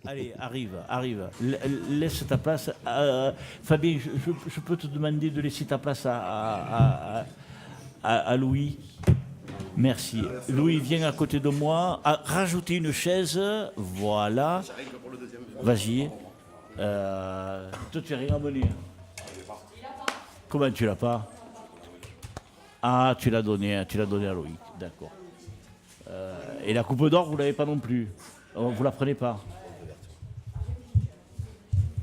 Allez, arrive. Laisse ta place. Fabien, je peux te demander de laisser ta place à Louis. Merci. Louis, viens à côté de moi. Rajoutez une chaise. Voilà. Vas-y. Toi, tu n'as rien à mener. Comment tu l'as pas? Ah, tu l'as donné à Loïc. D'accord. Et la coupe d'or, vous l'avez pas non plus. Vous la prenez pas.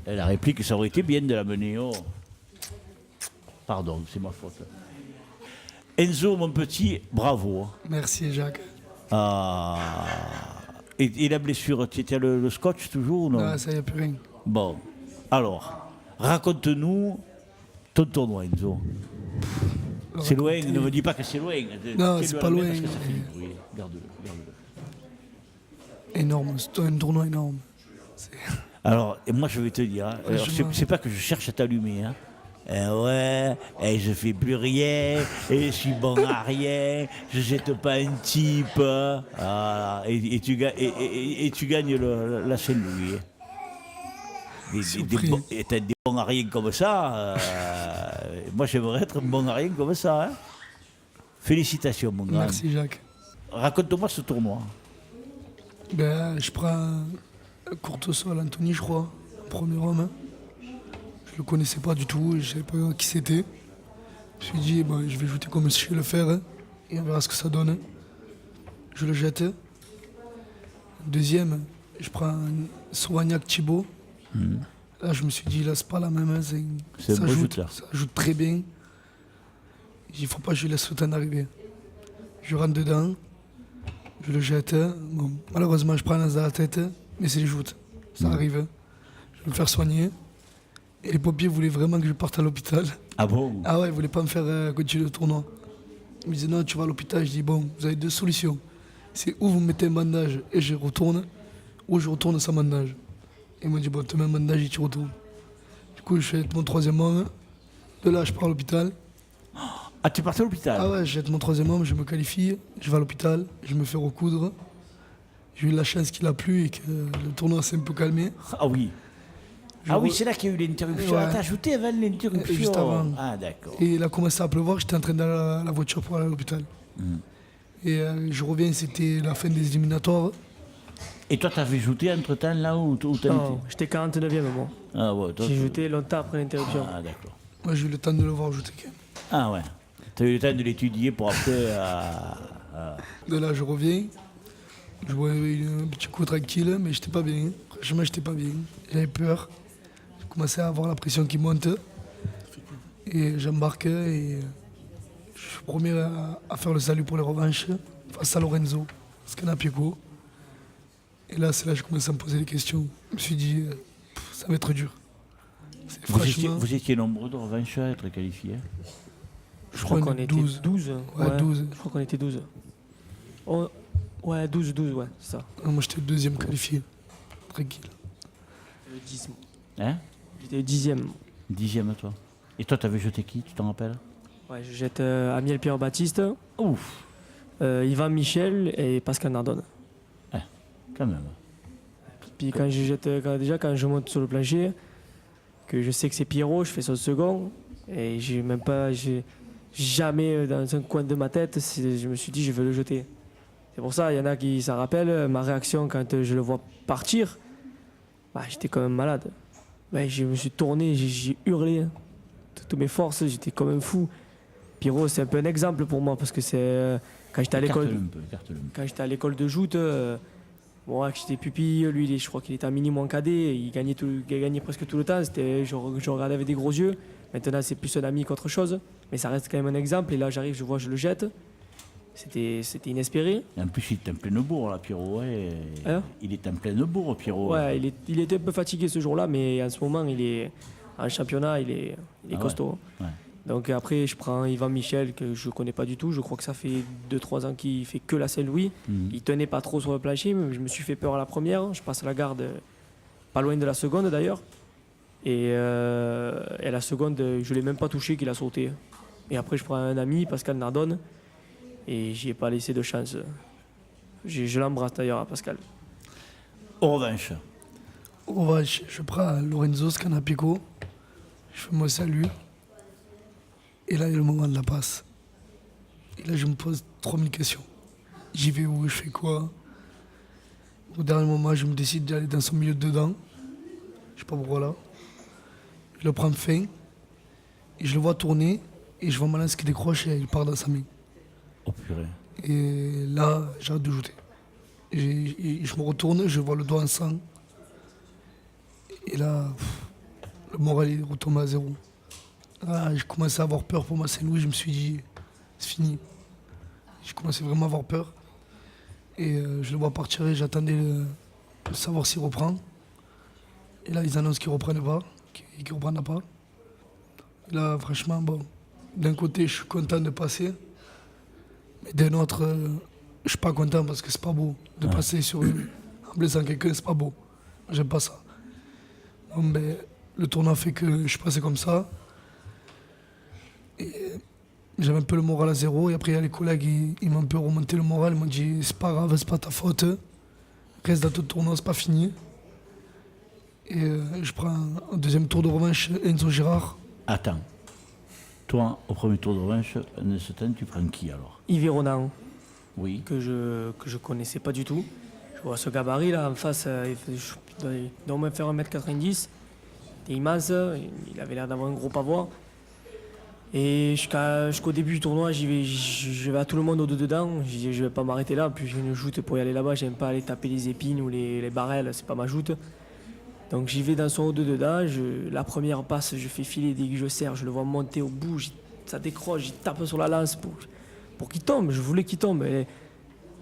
Et la réplique, ça aurait été bien de la mener. Oh. Pardon, c'est ma faute. Enzo, mon petit, bravo. Merci Jacques. Et la blessure, tu étais le scotch toujours ou non? Non, ça y a plus rien. Bon, alors, raconte-nous ton tournoi, Enzo. C'est loin, ne me dis pas que c'est loin. Non, c'est pas loin. Oui, garde-le. Énorme, c'est un tournoi énorme. Alors, et moi je vais te dire, c'est pas que je cherche à t'allumer, hein. Je fais plus rien, et je suis bon à rien, je jette pas un type, et tu gagnes la Saint-Louis. T'as des bons à rien comme ça, moi j'aimerais être un bon à rien comme ça. Hein. Félicitations mon gars. Merci Jacques. Raconte-moi ce tournoi. Ben, je prends Courtesol Anthony, je crois, en premier homme. Je le connaissais pas du tout, je savais pas qui c'était. Je me suis dit, bon, je vais jouer comme je sais le faire, et on verra ce que ça donne. Je le jette. Deuxième, je prends Soignac Thibaut. Là, je me suis dit, là, c'est pas la même. Ça joue très bien. Il faut pas que je laisse le temps d'arriver. Je rentre dedans, je le jette. Bon, malheureusement, je prends dans la tête, mais c'est les joutes. Ça arrive. Je vais me faire soigner. Et les pompiers voulaient vraiment que je parte à l'hôpital. Ah bon? Ah ouais, ils voulaient pas me faire continuer le tournoi. Ils me disaient, non, tu vas à l'hôpital. Je dis, bon, vous avez deux solutions. C'est ou vous me mettez un bandage et je retourne, ou je retourne sans bandage. Ils m'ont dit, bon, tu mets un bandage et tu retournes. Du coup, je fais mon troisième homme. De là, je pars à l'hôpital. Ah, tu es parti à l'hôpital? Ah ouais, je jette mon troisième homme, je me qualifie, je vais à l'hôpital, je me fais recoudre. J'ai eu la chance qu'il a plu et que le tournoi s'est un peu calmé. Ah oui. Oui, c'est là qu'il y a eu l'interruption. Ouais. T'as ajouté avant l'interruption? Juste avant. Ah, d'accord. Et il a commencé à pleuvoir, j'étais en train d'aller à la voiture pour aller à l'hôpital. Et je reviens, c'était la fin des éliminatoires. Et toi, t'avais joué entre-temps là où t'as Non, j'étais 49e moi. Ah ouais, toi, J'ai joué longtemps après l'interruption. Ah, d'accord. Moi, j'ai eu le temps de le voir jouer quand même. Ah ouais. T'as eu le temps de l'étudier pour après... De là, je reviens. Je vois un petit coup tranquille, mais j'étais pas bien. Franchement, j'étais pas bien. J'avais peur. J'ai commencé à avoir la pression qui monte. Et j'embarque et je suis premier à faire le salut pour les revanches face à Lorenzo, Scanapieco. Et là, c'est là que j'ai commencé à me poser des questions. Je me suis dit, ça va être dur. Vous étiez nombreux de revanche à être qualifiés? Je crois qu'on était 12. 12. Ouais, 12. Je crois qu'on était 12. Ouais, 12, ouais, c'est ça. Moi, j'étais le deuxième qualifié. Tranquille. Le 10. Hein? J'étais le 10e. 10e toi. Et toi, t'avais jeté qui, tu t'en rappelles? Ouais, je jette Amiel Pierre-Baptiste, Ouf. Yvan Michel et Pascal Nardone. Quand même. Puis quand je jette, quand je monte sur le plancher, que je sais que c'est Pierrot, je fais son second. Et j'ai jamais dans un coin de ma tête, je me suis dit je vais le jeter. C'est pour ça, il y en a qui s'en rappellent, ma réaction quand je le vois partir, j'étais quand même malade. Je me suis tourné, j'ai hurlé, toutes mes forces, j'étais comme un fou. Pierrot, c'est un peu un exemple pour moi, parce que c'est quand j'étais à l'école. Quand j'étais à l'école de joute, j'étais pupille, lui je crois qu'il était en mini moins cadet, il gagnait presque tout le temps, je regardais avec des gros yeux. Maintenant c'est plus un ami qu'autre chose, mais ça reste quand même un exemple, et là j'arrive, je vois, je le jette. C'était inespéré. Et en plus il était en pleine bourre là, Pierrot. Ouais. Hein? Il est en pleine bourre, Pierrot. Ouais, il était un peu fatigué ce jour-là, mais en ce moment il est en championnat, il est costaud. Ouais. Donc après je prends Yvan Michel que je connais pas du tout, je crois que ça fait 2-3 ans qu'il fait que la Saint-Louis. Il tenait pas trop sur le plancher, mais je me suis fait peur à la première, je passe la garde pas loin de la seconde d'ailleurs. Et la seconde, je l'ai même pas touché qu'il a sauté. Et après je prends un ami, Pascal Nardone, et j'y ai pas laissé de chance. Je l'embrasse d'ailleurs à Pascal. En revanche, Au revanche, je prends Lorenzo Scanapico, je fais mon salut. Et là, il y a le moment de la passe. Et là, je me pose 3000 questions. J'y vais où, je fais quoi? Au dernier moment, je me décide d'aller dans son milieu dedans. Je sais pas pourquoi là. Je le prends fin. Et je le vois tourner. Et je vois ma lance qui décroche et il part dans sa main. Oh purée. Et là, j'arrête de jouer. Et je me retourne, je vois le doigt en sang. Et là, le moral est retombé à zéro. Là, j'ai commencé à avoir peur pour ma Saint-Louis. Je me suis dit, c'est fini. J'ai commencé vraiment à avoir peur. Et je le vois partir et j'attendais de savoir s'il reprend. Et là, ils annoncent qu'il ne reprenne pas, qu'il ne reprendra pas. Et là, franchement, bon, d'un côté, je suis content de passer. Mais d'un autre, je suis pas content parce que c'est pas beau. De passer en blessant quelqu'un, c'est pas beau. J'aime pas ça. Bon, ben, le tournoi fait que je suis passé comme ça. Et j'avais un peu le moral à zéro. Et après, il y a les collègues, ils m'ont un peu remonté le moral. Ils m'ont dit, c'est pas grave, c'est pas ta faute. Reste dans ton tournoi, c'est pas fini. Et je prends un deuxième tour de revanche, Enzo Girard. Attends. Toi, au premier tour de revanche, Nessetin, tu prends qui alors? Yves Ronan, Oui. que je connaissais pas du tout. Je vois ce gabarit là en face, il doit au moins faire 1m90. Il est immense, il avait l'air d'avoir un gros pavois. Et jusqu'au début du tournoi, je vais à tout le monde au deux dedans. Je dis, je vais pas m'arrêter là, puis j'ai une joute pour y aller là-bas. J'aime pas aller taper les épines ou les barrelles, c'est pas ma joute. Donc j'y vais dans son haut deux dedans. La première passe, je fais filer dès que je serre, je le vois monter au bout, ça décroche, j'y tape sur la lance pour qu'il tombe. Je voulais qu'il tombe. Et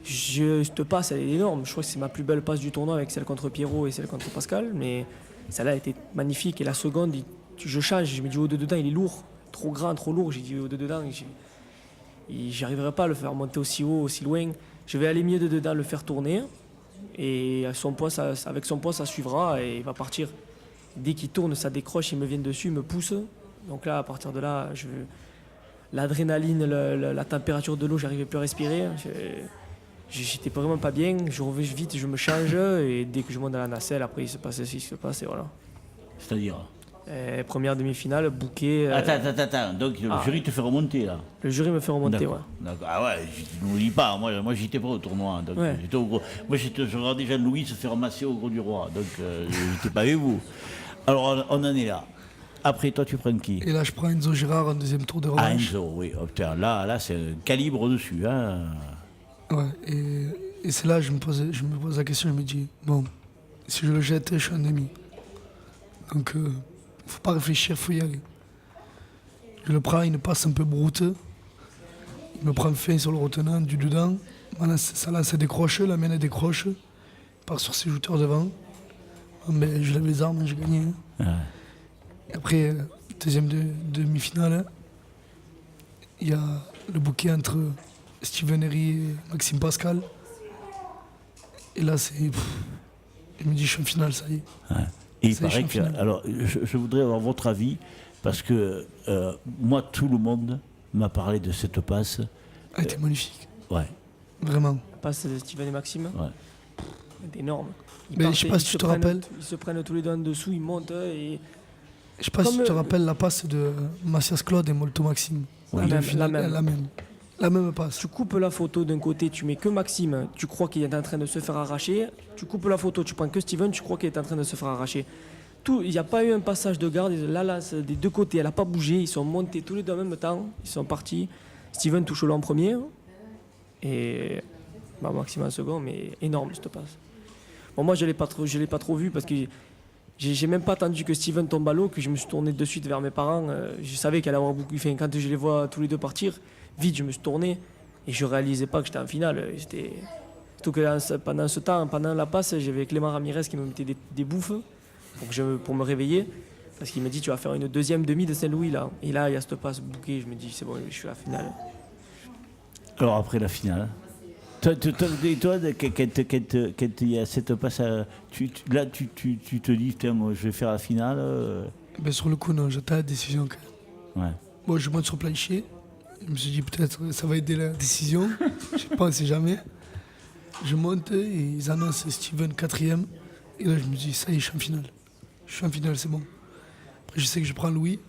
cette passe, elle est énorme. Je crois que c'est ma plus belle passe du tournoi avec celle contre Pierrot et celle contre Pascal. Mais celle-là a été magnifique. Et la seconde, je change, je me dis au deux dedans, il est lourd. Trop grand, trop lourd, j'ai dit au deux dedans, j'arriverai pas à le faire monter aussi haut, aussi loin. Je vais aller mieux de dedans, le faire tourner, et avec son poids, ça suivra, et il va partir. Dès qu'il tourne, ça décroche, il me vient dessus, il me pousse. Donc là, à partir de là, l'adrénaline, la température de l'eau, j'arrivais plus à respirer. J'étais vraiment pas bien, je reviens vite, je me change, et dès que je monte dans la nacelle, après il se passe ce qui se passe, et voilà. C'est-à-dire? Première demi-finale, bouquet. Attends. Donc le jury te fait remonter là? Le jury me fait remonter, ouais. D'accord. Ah ouais, je n'oublie pas. Moi j'étais pas au tournoi. Donc Ouais. j'étais au gros. Moi je regardais Jean-Louis se faire ramasser au Gros du Roi. Donc j'étais pas avec vous. Alors on en est là. Après toi tu prends qui? Et là, je prends Enzo Girard en deuxième tour de Ah revanche. Enzo, oui. Oh, putain, là c'est un calibre dessus. Hein. Ouais, et c'est là que je me pose la question, je me dis, bon, si je le jette, je suis un demi. Donc, faut pas réfléchir, faut y aller. Je le prends, il me passe un peu broute. Il me prend fin sur le retenant du dedans. Sa lance décroche, la mienne elle décroche. Il part sur ses jouteurs devant. Mais je lève les armes, j'ai gagné. Ouais. Et après, deuxième demi-finale, il y a le bouquet entre Steven Herry et Maxime Pascal. Et là, je me dis, je suis en finale, ça y est. Ouais. Et il Ça y est, paraît je que. suis en finale. Alors, je voudrais avoir votre avis, parce que moi, tout le monde m'a parlé de cette passe. Elle était magnifique, Ouais, vraiment. La passe de Steven et Maxime, ouais. c'est énorme. Mais je sais pas si tu te rappelles. Ils se prennent tous les deux en dessous, ils montent et Je sais pas si Comme, tu te rappelles la passe de Mathias Claude et Molto Maxime. Oui. En La même, finale, la même. La même passe. tu coupes la photo d'un côté, tu mets que Maxime, tu crois qu'il est en train de se faire arracher. Tu coupes la photo, tu prends que Steven, tu crois qu'il est en train de se faire arracher. Il n'y a pas eu un passage de garde, la lance des deux côtés, elle n'a pas bougé, ils sont montés tous les deux en même temps, ils sont partis. Steven touche l'eau en premier et Maxime en second, mais énorme cette passe. Bon, moi je l'ai pas trop vu parce que j'ai même pas attendu que Steven tombe à l'eau, que je me suis tourné de suite vers mes parents. Je savais qu'elle allait avoir beaucoup. Enfin, quand je les vois tous les deux partir, vite je me suis tourné et je réalisais pas que j'étais en finale. Surtout que pendant ce temps, pendant la passe, j'avais Clément Ramirez qui me mettait des bouffes pour me réveiller. Parce qu'il me dit, tu vas faire une deuxième demi de Saint-Louis là. Et là, il y a cette passe bouquet, je me dis, c'est bon, je suis à la finale. Alors après la finale, toi quand il y a cette passe, tu te dis, putain, moi, je vais faire la finale. Ben, sur le coup, non, j'attends la décision. Ouais. Bon, je monte sur le plancher. Je me suis dit, peut-être ça va aider la décision. Je sais pas, on sait jamais. Je monte et ils annoncent Steven 4e Et là, je me dis, ça y est, je suis en finale. Je suis en finale, c'est bon. Après, je sais que je prends Louis.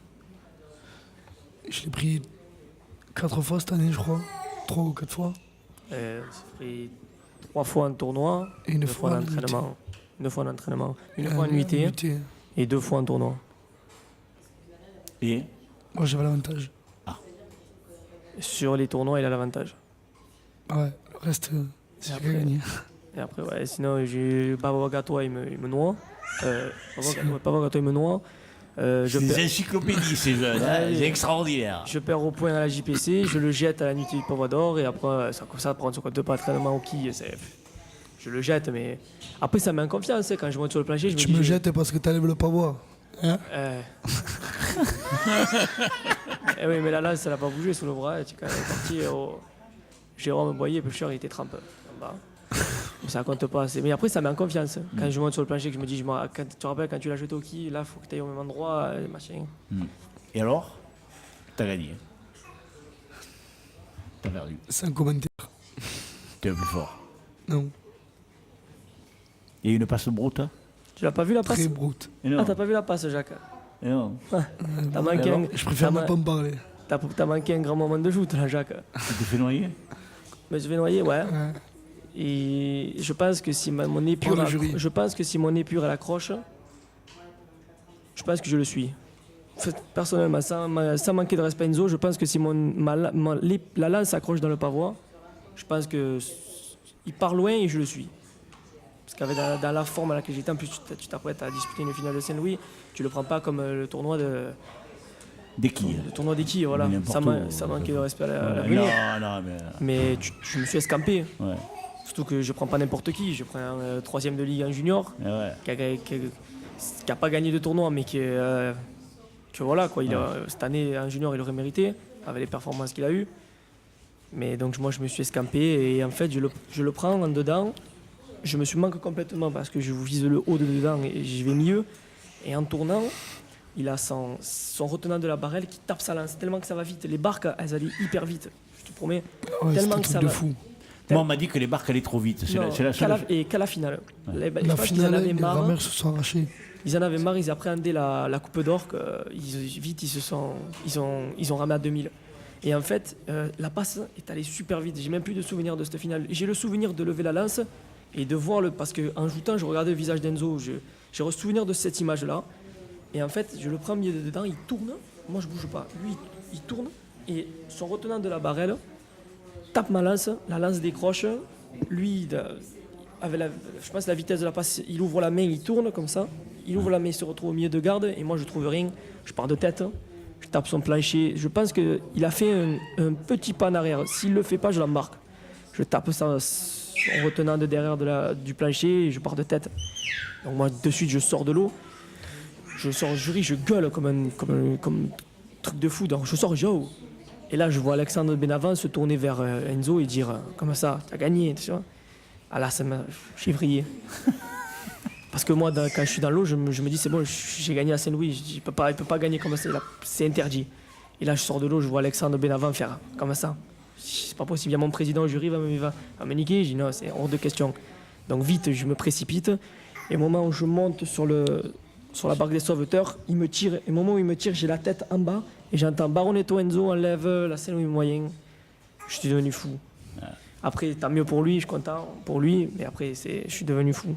Je l'ai pris 4 fois cette année, je crois. 3 ou 4 fois. Ça fait 3 fois en tournoi, Et une 2 fois fois en en entraînement. Une fois en entraînement, une fois en nuitée et 2 fois en tournoi. Et Moi, j'avais l'avantage. Sur les tournois, il a l'avantage. Ouais, le reste, c'est après, j'ai gagné. Et après, ouais, sinon, j'ai Baba Gatois, il me noie. Baba Gatois, il me noie. Je c'est des perds- encyclopédies, ces jeunes. hein, Ouais. C'est extraordinaire. Je perds au point à la JPC, je le jette à la nuitée du Pavador et après, ça commence à prendre sur deux pas d'entraînement au quille. Je le jette, mais après, ça met en confiance. Quand je monte sur le plancher, je Tu me dis. me jettes parce que t'enlèves le pavois. Hein? Eh oui, mais la lance, elle n'a pas bougé sous le bras. Et quand elle est partie, Jérôme Boyer, pêcheur, il était trempé en bas. Ça compte pas. Mais après, ça met en confiance. Quand je monte sur le plancher, que je me dis, tu te rappelles quand tu l'as jeté au quille, là, il faut que tu ailles au même endroit, machin. Et alors, t'as gagné. T'as perdu. Sans commentaire. T'es le plus fort. Non, Il y a une passe brute. Tu l'as pas vu la passe? très brute. Et non. Ah, t'as pas vu la passe, Jacques? Et non. T'as manqué, alors, Je préfère t'as même ma- pas me parler. t'as manqué un grand moment de joute, là, Jacques. Tu t'es fait noyer. Mais je vais noyer, ouais. Ouais. Et je pense que si mon épure, Pour le jury. je pense que si mon épure elle accroche, je pense que je le suis. En fait, personnellement, sans manquer de respect Enzo, je pense que si la lance s'accroche dans le pavois, je pense que il part loin et je le suis. Parce qu'avec dans la forme à laquelle j'étais, en plus tu t'apprêtes à disputer une finale de Saint-Louis, tu le prends pas comme le tournoi Des quilles. le tournoi des quilles, voilà. Mais n'importe Ça où, manquait de respect à Ouais, l'avenir. non, mais. Mais je me suis escampé. Ouais. Surtout que je prends pas n'importe qui, je prends un 3e de ligue en junior, Et ouais. qui a pas gagné de tournoi, mais que voilà, quoi, cette année en junior, il aurait mérité, avec les performances qu'il a eues. Mais donc moi, je me suis escampé et en fait, je le prends en dedans. Je me suis manqué complètement parce que je vise le haut de dedans et j'y vais mieux. Et en tournant, il a son retenant de la barrelle qui tape sa lance tellement que ça va vite. Les barques, elles allaient hyper vite, je te promets. Ouais, Tellement c'était que un ça truc de va. fou. Moi, on m'a dit que les barques allaient trop vite. C'est Non, la seule. et qu'à la finale. Je La pense qu'ils en finale, avaient les marre. grand-mères se sont arrachées. Ils en avaient marre, ils appréhendaient la coupe d'or, ils ont ramé à 2000. Et en fait, la passe est allée super vite. J'ai même plus de souvenir de cette finale. J'ai le souvenir de lever la lance et de voir parce qu'en jouant, je regardais le visage d'Enzo. J'ai le souvenir de cette image-là. Et en fait, je le prends milieu dedans, il tourne. Moi, je bouge pas. Lui, il tourne et son retenant de la barrelle tape ma lance. La lance décroche. Lui, avec je pense la vitesse de la passe, il ouvre la main, il tourne comme ça. Il ouvre la main, il se retrouve au milieu de garde et moi je trouve rien. Je pars de tête, je tape son plancher. Je pense qu'il a fait un petit pas en arrière. S'il le fait pas, je l'embarque. Je tape ça en retenant de derrière du plancher et je pars de tête. Donc moi de suite je sors de l'eau. Je sors au jury, je gueule comme un truc de fou. Donc je sors Joe. Et là je vois Alexandre Benavent se tourner vers Enzo et dire comment ça, t'as gagné, tu vois. Ah là ça m'a chivrillé. Parce que moi, quand je suis dans l'eau, je me dis, c'est bon, j'ai gagné à Saint-Louis, il peut pas gagner comme ça, c'est interdit. Et là, je sors de l'eau, je vois Alexandre Benavent faire comme ça. C'est pas possible, il y a mon président au jury, va me niquer. Je dis non, c'est hors de question. Donc vite, je me précipite. Et au moment où je monte sur la barque des sauveteurs, il me tire. Et au moment où il me tire, j'ai la tête en bas. Et j'entends Baronetto Enzo enlève la Saint-Louis moyen. Je suis devenu fou. Après, tant mieux pour lui, je suis content pour lui. Mais après, je suis devenu fou.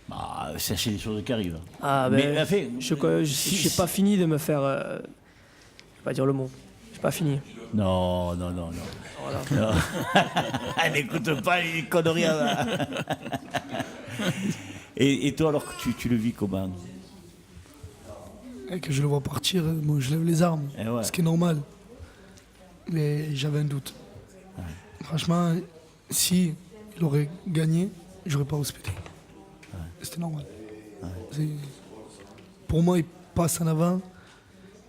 Bah, sachez les choses qui arrivent. Ah ben, Mais, enfin, j'ai pas fini de me faire... je vais pas dire le mot. J'ai pas fini. Non. Voilà. Non. Elle n'écoute pas les conneries. Et toi, alors, tu le vis comment? Et que je le vois partir, moi je lève les armes. Eh ouais. Ce qui est normal. Mais j'avais un doute. Franchement, si il aurait gagné, j'aurais pas respecté. C'était normal. Pour moi, il passe en avant,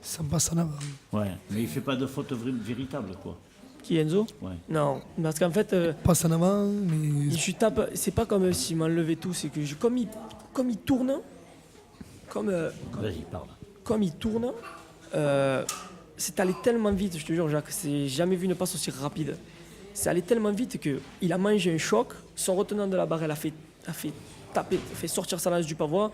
ça me passe en avant. Ouais, mais il fait pas de faute véritable, quoi. Qui, Enzo? Ouais. Non, parce qu'en fait, Passe en avant, mais je tape... C'est pas comme s'il m'enlevait tout, c'est que comme il tourne, Vas-y, parle. comme il tourne, c'est allé tellement vite, je te jure, Jacques, j'ai jamais vu une passe aussi rapide. C'est allé tellement vite qu'il a mangé un choc, son retenant de la barrelle a fait tapé, fait sortir sa lance du pavois.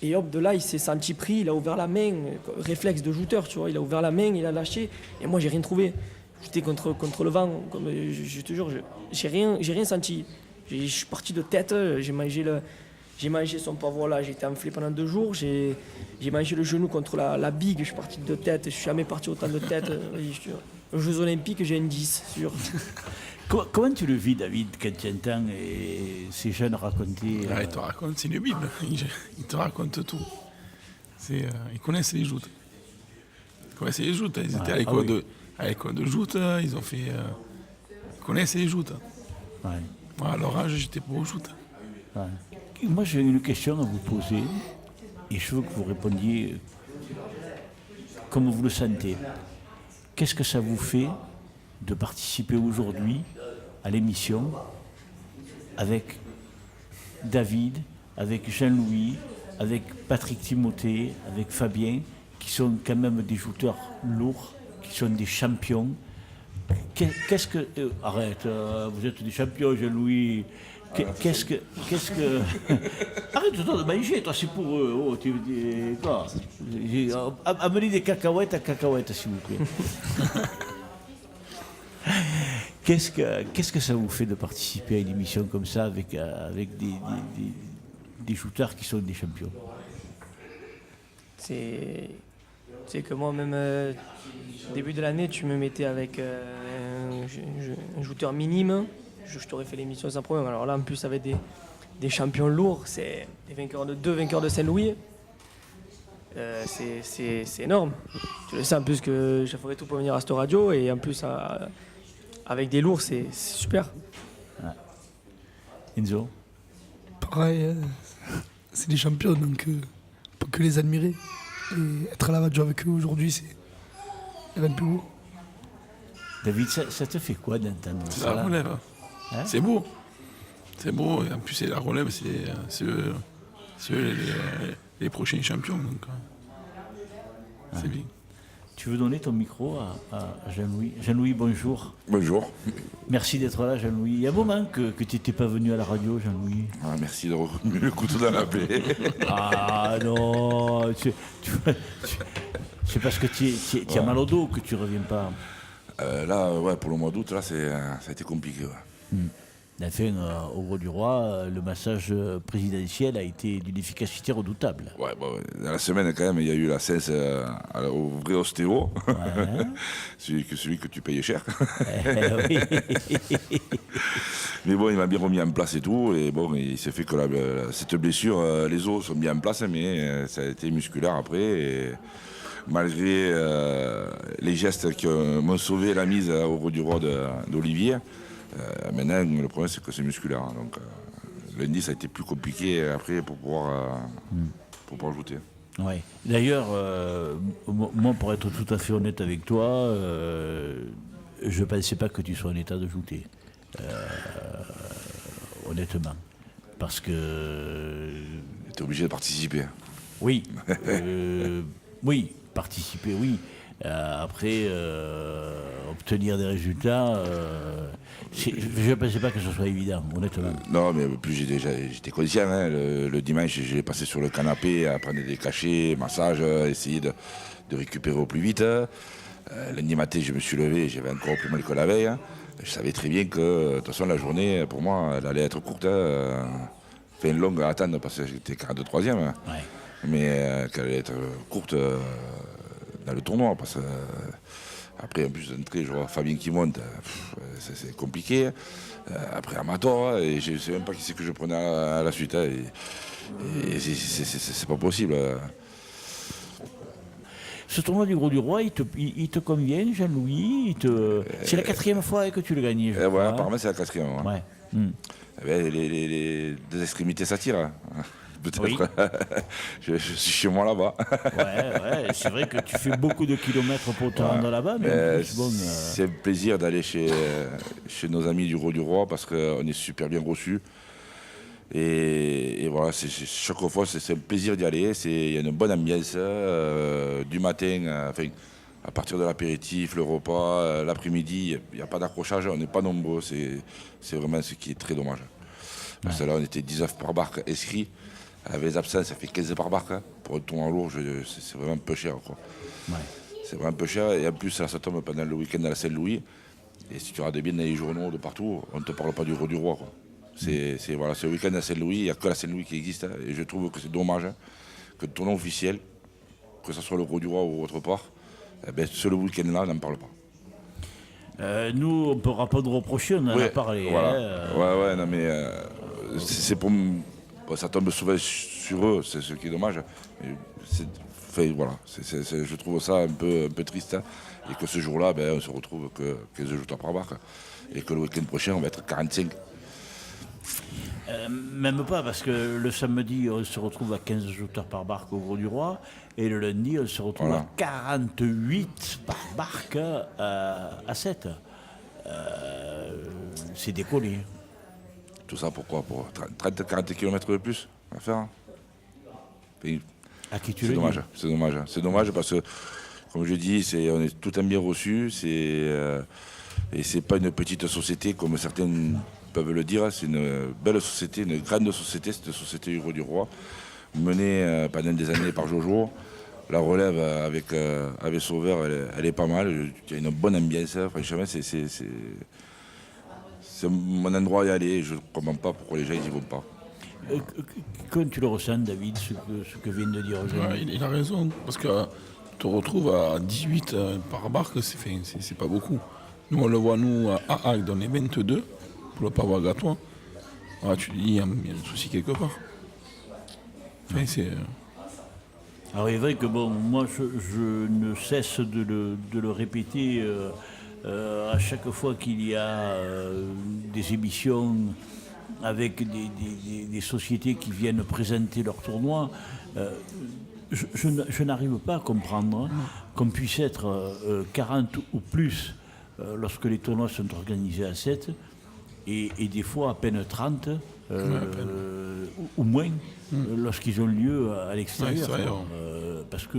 Et hop, de là, il s'est senti pris, il a ouvert la main, réflexe de jouteur, tu vois, il a ouvert la main, il a lâché, et moi, j'ai rien trouvé. J'étais contre le vent, comme, je te jure, j'ai rien senti. Je suis parti de tête, j'ai mangé son pavois là, j'ai été enflé pendant 2 jours, j'ai mangé le genou contre la bigue, je suis parti de tête, je suis jamais parti autant de tête. Aux Jeux Olympiques, j'ai une 10, sûr. Comment tu le vis, David, quand tu entends ces jeunes raconter Il te raconte, c'est une Bible. Il te raconte tout. Ils connaissent les joutes. Ils étaient à l'école de joutes, ils ont fait. Ils connaissent les joutes. Ouais. Moi, à leur âge, j'étais pas aux joutes. Ouais. Moi, j'ai une question à vous poser et je veux que vous répondiez comme vous le sentez. Qu'est-ce que ça vous fait de participer aujourd'hui à l'émission avec David, avec Jean-Louis, avec Patrick Timothée, avec Fabien, qui sont quand même des jouteurs lourds, qui sont des champions. Qu'est-ce que... arrête, vous êtes des champions, Jean-Louis. Qu'est-ce que... Arrête-toi de manger, toi, c'est pour eux. Oh, toi. Amenez des cacahuètes à cacahuètes, s'il vous plaît. Qu'est-ce que ça vous fait de participer à une émission comme ça avec des shooters qui sont des champions? C'est que moi, même au début de l'année, tu me mettais avec un shooter minime, je t'aurais fait l'émission sans problème. Alors là, en plus, avec des champions lourds, c'est deux vainqueurs de Saint-Louis. C'est énorme. Tu le sais en plus que je ferai tout pour venir à cette radio et en plus avec des lourds, c'est super. Ouais. Enzo? Pareil, c'est des champions, donc on peut que les admirer. Et être à la radio avec eux aujourd'hui, c'est rien de plus beau. David, ça te fait quoi d'entendre ça? C'est la relève. Hein? C'est beau. C'est beau. Et en plus, c'est la relève, c'est les prochains champions. Donc, c'est bien. Tu veux donner ton micro à Jean-Louis? Jean-Louis, bonjour. Bonjour. Merci d'être là, Jean-Louis. Il y a un moment que tu n'étais pas venu à la radio, Jean-Louis. Ah, merci de remettre le couteau dans la plaie. Ah non, c'est parce que tu as mal au dos que tu ne reviens pas. Là, ouais, pour le mois d'août, là, ça a été compliqué. Ouais. Enfin, au Gros du Roi, le massage présidentiel a été d'une efficacité redoutable. Ouais, bon, dans la semaine, quand même, il y a eu la séance au vrai ostéo, Ouais. celui que tu payes cher. Oui. Mais bon, il m'a bien remis en place et tout. Et bon, il s'est fait que cette blessure, les os sont bien en place, mais ça a été musculaire après. Et malgré les gestes qui m'ont sauvé la mise au Gros du Roi d'Olivier, maintenant, le problème, c'est que c'est musculaire. Hein, donc, lundi, ça a été plus compliqué après pour pouvoir jouer. Ouais. D'ailleurs, moi, pour être tout à fait honnête avec toi, je ne pensais pas que tu sois en état de jouer. Honnêtement. Parce que... Tu es obligé de participer. Oui. Oui, participer, oui. Après, obtenir des résultats, je ne pensais pas que ce soit évident, honnêtement. Non, mais plus j'étais conscient. Hein, le dimanche, j'ai passé sur le canapé à prendre des cachets, massage, essayer de récupérer au plus vite. Lundi matin, je me suis levé, j'avais encore plus mal que la veille. Hein. Je savais très bien que, de toute façon, la journée, pour moi, elle allait être courte. Fait une longue à attendre parce que j'étais 43e. Hein. Ouais. Mais qu'elle allait être courte dans le tournoi. Parce que, après, en plus d'entrer, je vois Fabien qui monte, c'est compliqué. Après, Amator, et je ne sais même pas qui c'est que je prenais à la suite. Hein, et c'est pas possible. Ce tournoi du Gros du Roi, il te convient, Jean-Louis? C'est la 4e fois que tu le gagnes. Je crois, apparemment, c'est la 4e. Hein. Ouais. Eh bien, les deux extrémités s'attirent. Hein. Peut-être. Oui. je suis chez moi là-bas. Ouais, c'est vrai que tu fais beaucoup de kilomètres pour te rendre là-bas, mais bon, c'est un plaisir d'aller chez nos amis du Gros du Roi parce qu'on est super bien reçus. Et voilà, chaque fois, c'est un plaisir d'y aller. Il y a une bonne ambiance du matin, enfin, à partir de l'apéritif, le repas, l'après-midi. Il n'y a pas d'accrochage, on n'est pas nombreux. C'est vraiment ce qui est très dommage. Parce que là, on était 19 par barque inscrits. Avec les absences, ça fait 15 par barque. Pour un tournoi lourd, c'est vraiment un peu cher, quoi. Ouais. C'est vraiment un peu cher. Et en plus, là, ça tombe pendant le week-end à la Saint-Louis. Et si tu regardes bien dans les journaux de partout, on ne te parle pas du Gros du Roi, quoi. C'est le week-end à Saint-Louis, il n'y a que la Saint-Louis qui existe. Et je trouve que c'est dommage que le tournoi officiel, que ce soit le Gros du Roi ou autre part, eh ben, ce week-end-là, on n'en parle pas. Nous, on ne pourra pas nous reprocher, on en a parlé. Voilà. Ouais, non, mais c'est pour. Bon, ça tombe souvent sur eux, c'est ce qui est dommage. Mais voilà, je trouve ça un peu triste. Et que ce jour-là, on se retrouve que 15 jouteurs par barque. Et que le week-end prochain, on va être 45. Même pas, parce que le samedi, on se retrouve à 15 jouteurs par barque au Gros du Roi. Et le lundi, on se retrouve à 48 par barque à 7. C'est décollé. Tout ça pourquoi? Pour 30-40 km de plus à faire. À qui tu C'est le dommage, dis c'est dommage. C'est dommage parce que, comme je dis, on est tout un bien reçu. Et c'est pas une petite société comme certains peuvent le dire. C'est une belle société, une grande société, cette société du Gros du Roi, menée pendant des années par Jojo. La relève avec Sauveur, elle est pas mal. Il y a une bonne ambiance. Franchement, c'est mon endroit à y aller. Je ne comprends pas pourquoi les gens n'y vont pas. Comment tu le ressens, David, ce que vient de dire Jean? Ouais, il a raison, parce que tu te retrouves à 18 par barque, c'est pas beaucoup. Nous, on le voit, nous, à Agde, on est 22, pour le Pavois Gatois. Ah, tu te dis, il y a un souci quelque part. Enfin, Alors il est vrai que moi je ne cesse de le répéter à chaque fois qu'il y a des émissions avec des sociétés qui viennent présenter leurs tournois. Je n'arrive pas à comprendre qu'on puisse être 40 ou plus lorsque les tournois sont organisés à 7 et des fois à peine 30 ou moins lorsqu'ils ont lieu à l'extérieur. Parce que,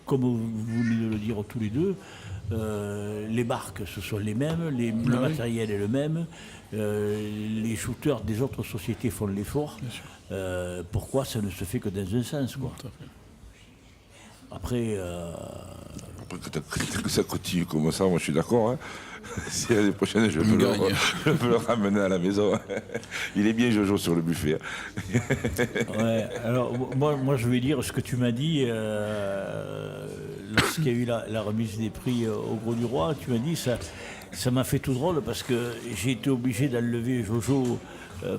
comme vous venez de le dire tous les deux, les barques ce sont les mêmes, le matériel est le même, les shooters des autres sociétés font l'effort. Pourquoi ça ne se fait que dans un sens, quoi. Après, que ça continue comme ça, moi je suis d'accord. Si l'année prochaine je peux le ramener à la maison. Il est bien Jojo sur le buffet. Ouais, alors moi je vais dire ce que tu m'as dit lorsqu'il y a eu la remise des prix au Gros du Roi. Tu m'as dit ça m'a fait tout drôle parce que j'ai été obligé d'enlever Jojo.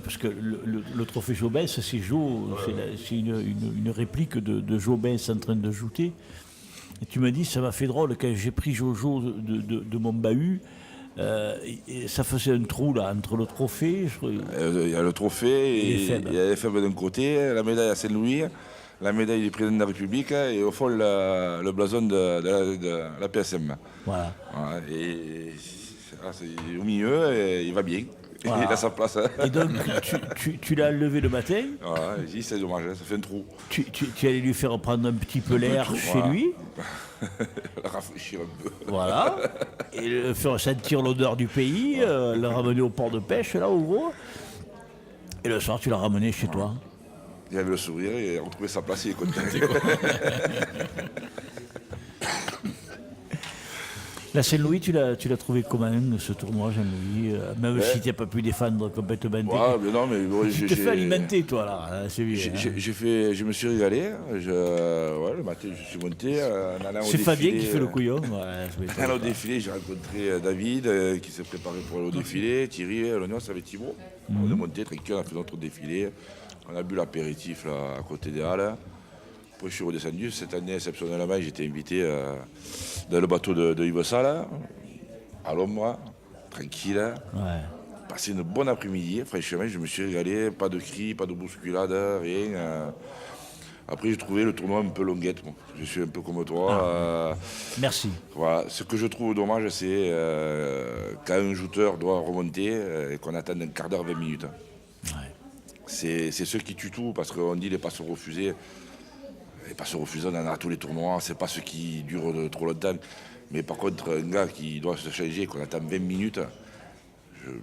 Parce que le trophée Jobès, c'est c'est une réplique de Jobès en train de jouter. Et tu m'as dit, ça m'a fait drôle, quand j'ai pris Jojo de mon bahut, ça faisait un trou là, entre le trophée. Il y a le trophée, et il y a les faibles d'un côté, la médaille à Saint-Louis, la médaille du président de la République, et au fond le blason de la PSM. Voilà. Et c'est au milieu, et il va bien. Voilà. Il a sa place. Et donc, tu l'as levé le matin. Voilà, c'est dommage, ça fait un trou. Tu allais lui faire prendre un petit peu l'air chez lui. Rafraîchir un peu. Voilà. Et le faire sentir l'odeur du pays, le ramener au port de pêche, là, au gros. Et le soir, tu l'as ramené chez toi. Il avait le sourire et il a retrouvé sa place, il est content. La Saint-Louis, tu l'as trouvé comment, ce tournoi, Jean-Louis? Même si tu n'as pas pu défendre complètement. Mais non, mais tu te fais alimenter, toi, là. C'est bien. Je me suis régalé. Le matin, je suis monté. C'est Fabien qui fait le couillon. En allant au défilé, j'ai rencontré David, qui s'est préparé pour aller au défilé. Thierry, l'oignon, avec Thibaut. On est monté tranquille, on a fait notre défilé. On a bu l'apéritif là, à côté des Halles. Après, je suis redescendu. Cette année, exceptionnellement, j'étais invité dans le bateau de Yves Salle, à l'ombre, tranquille. Ouais. Passé une bonne après-midi. Franchement, je me suis régalé. Pas de cris, pas de bousculade, rien. Après, j'ai trouvé le tournoi un peu longuette. Bon. Je suis un peu comme toi. Merci. Voilà. Ce que je trouve dommage, c'est quand un joueur doit remonter et qu'on attend un quart d'heure, 20 minutes. Ouais. C'est ce qui tue tout, parce qu'on dit les passes refusées. Les passes refusées, on en a à tous les tournois, c'est pas ce qui dure trop longtemps. Mais par contre, un gars qui doit se changer, qu'on attend 20 minutes,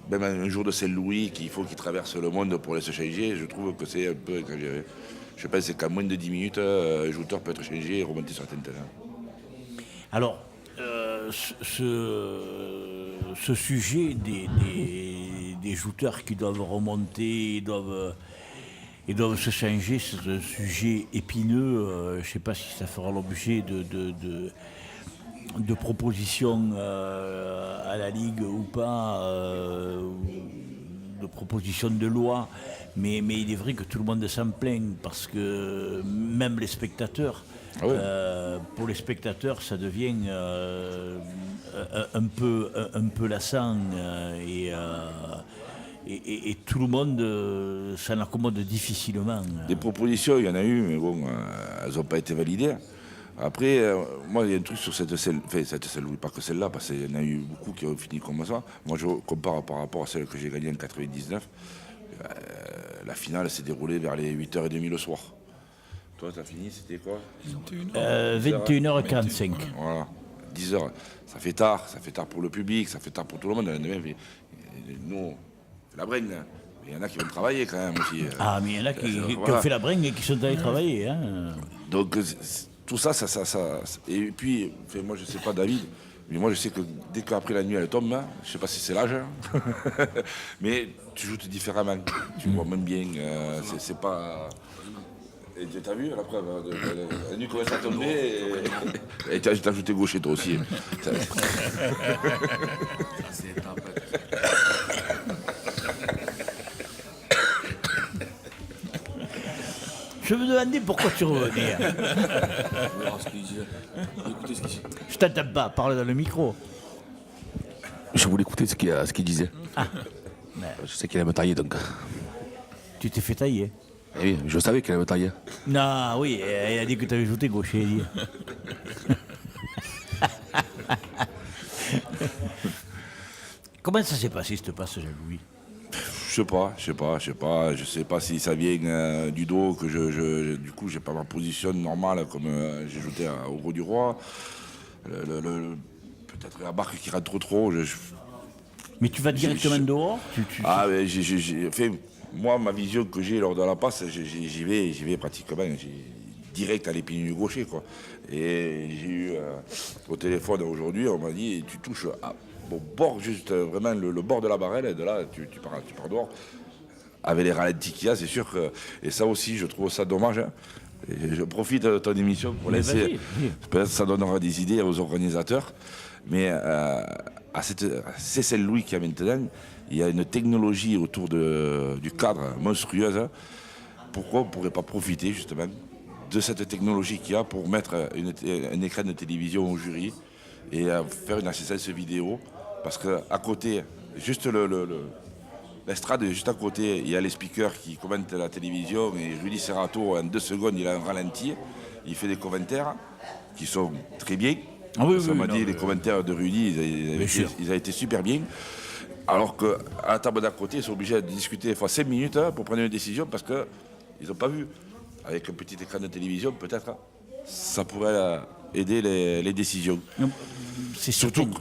même un jour de Saint-Louis qu'il faut qu'il traverse le monde pour aller se changer, je trouve que c'est un peu exagéré. Je pense qu'en moins de 10 minutes, un joueur peut être changé et remonter sur la terrain. Alors, ce sujet des jouteurs qui doivent remonter, ils doivent se changer, c'est un sujet épineux. Je ne sais pas si ça fera l'objet de propositions à la Ligue ou pas, de propositions de loi, mais il est vrai que tout le monde s'en plaint parce que même les spectateurs, pour les spectateurs, ça devient un peu lassant et tout le monde s'en accommode difficilement. Des propositions, il y en a eu, mais bon, elles n'ont pas été validées. Après, moi, il y a un truc sur cette scène, pas que celle-là, parce qu'il y en a eu beaucoup qui ont fini comme ça. Moi, je compare par rapport à celle que j'ai gagnée en 99. La finale s'est déroulée vers les 8h30 le soir. Toi, t'as fini, c'était quoi 21h45. Voilà, 10h. Ça fait tard pour le public, ça fait tard pour tout le monde. Nous, on fait la bringue. Il y en a qui vont travailler quand même aussi. Ah, mais il y en a qui ont fait la bringue et qui sont allés travailler. Hein. Donc, tout ça. Et puis, moi, je sais pas, David, mais moi, je sais que dès qu'après la nuit, elle tombe, hein, je sais pas si c'est l'âge, hein, mais tu joues différemment. Tu vois même bien. C'est pas. Et t'as vu la preuve, la nuit commence à tomber et t'as ajouté gaucher toi aussi. Je me demandais pourquoi tu revenais. Je t'entends pas, parle dans le micro. Je voulais écouter ce qu'il disait. Je sais qu'il allait me tailler donc. Tu t'es fait tailler. Eh oui, je savais qu'il allait me tailler. Non, oui, il a dit que tu avais joué gaucher. Il dit. Comment ça s'est passé cette passe, Jean-Louis? Je sais pas si ça vient du dos, que du coup j'ai pas ma position normale comme j'ai joué au Gros du Roi. Peut-être la barque qui rentre trop. Mais tu vas directement dehors Moi, ma vision que j'ai lors de la passe, j'y vais pratiquement direct à l'épine du gaucher, quoi. Et j'ai eu au téléphone aujourd'hui, on m'a dit, tu touches au bord, juste vraiment le bord de la barrelle, et de là, tu pars dehors. Avec les ralentis qu'il y a, c'est sûr que... Et ça aussi, je trouve ça dommage. Hein. Et je profite de ton émission pour laisser... Peut-être que ça donnera des idées aux organisateurs. Mais c'est Saint-Louis qui a maintenant... Il y a une technologie autour du cadre monstrueuse. Hein. Pourquoi on ne pourrait pas profiter justement de cette technologie qu'il y a pour mettre un écran de télévision au jury et faire une assistance vidéo? Parce qu'à côté, juste l'estrade est juste à côté, il y a les speakers qui commentent la télévision et Rudy Serrato, en 2 secondes, il a un ralenti, il fait des commentaires qui sont très bien. Ah oui, Ça m'a dit, les commentaires de Rudy, ils ont été super bien. Alors qu'à la table d'à côté, ils sont obligés de discuter 5 minutes pour prendre une décision parce qu'ils n'ont pas vu. Avec un petit écran de télévision, peut-être, ça pourrait aider les décisions. C'est surtout que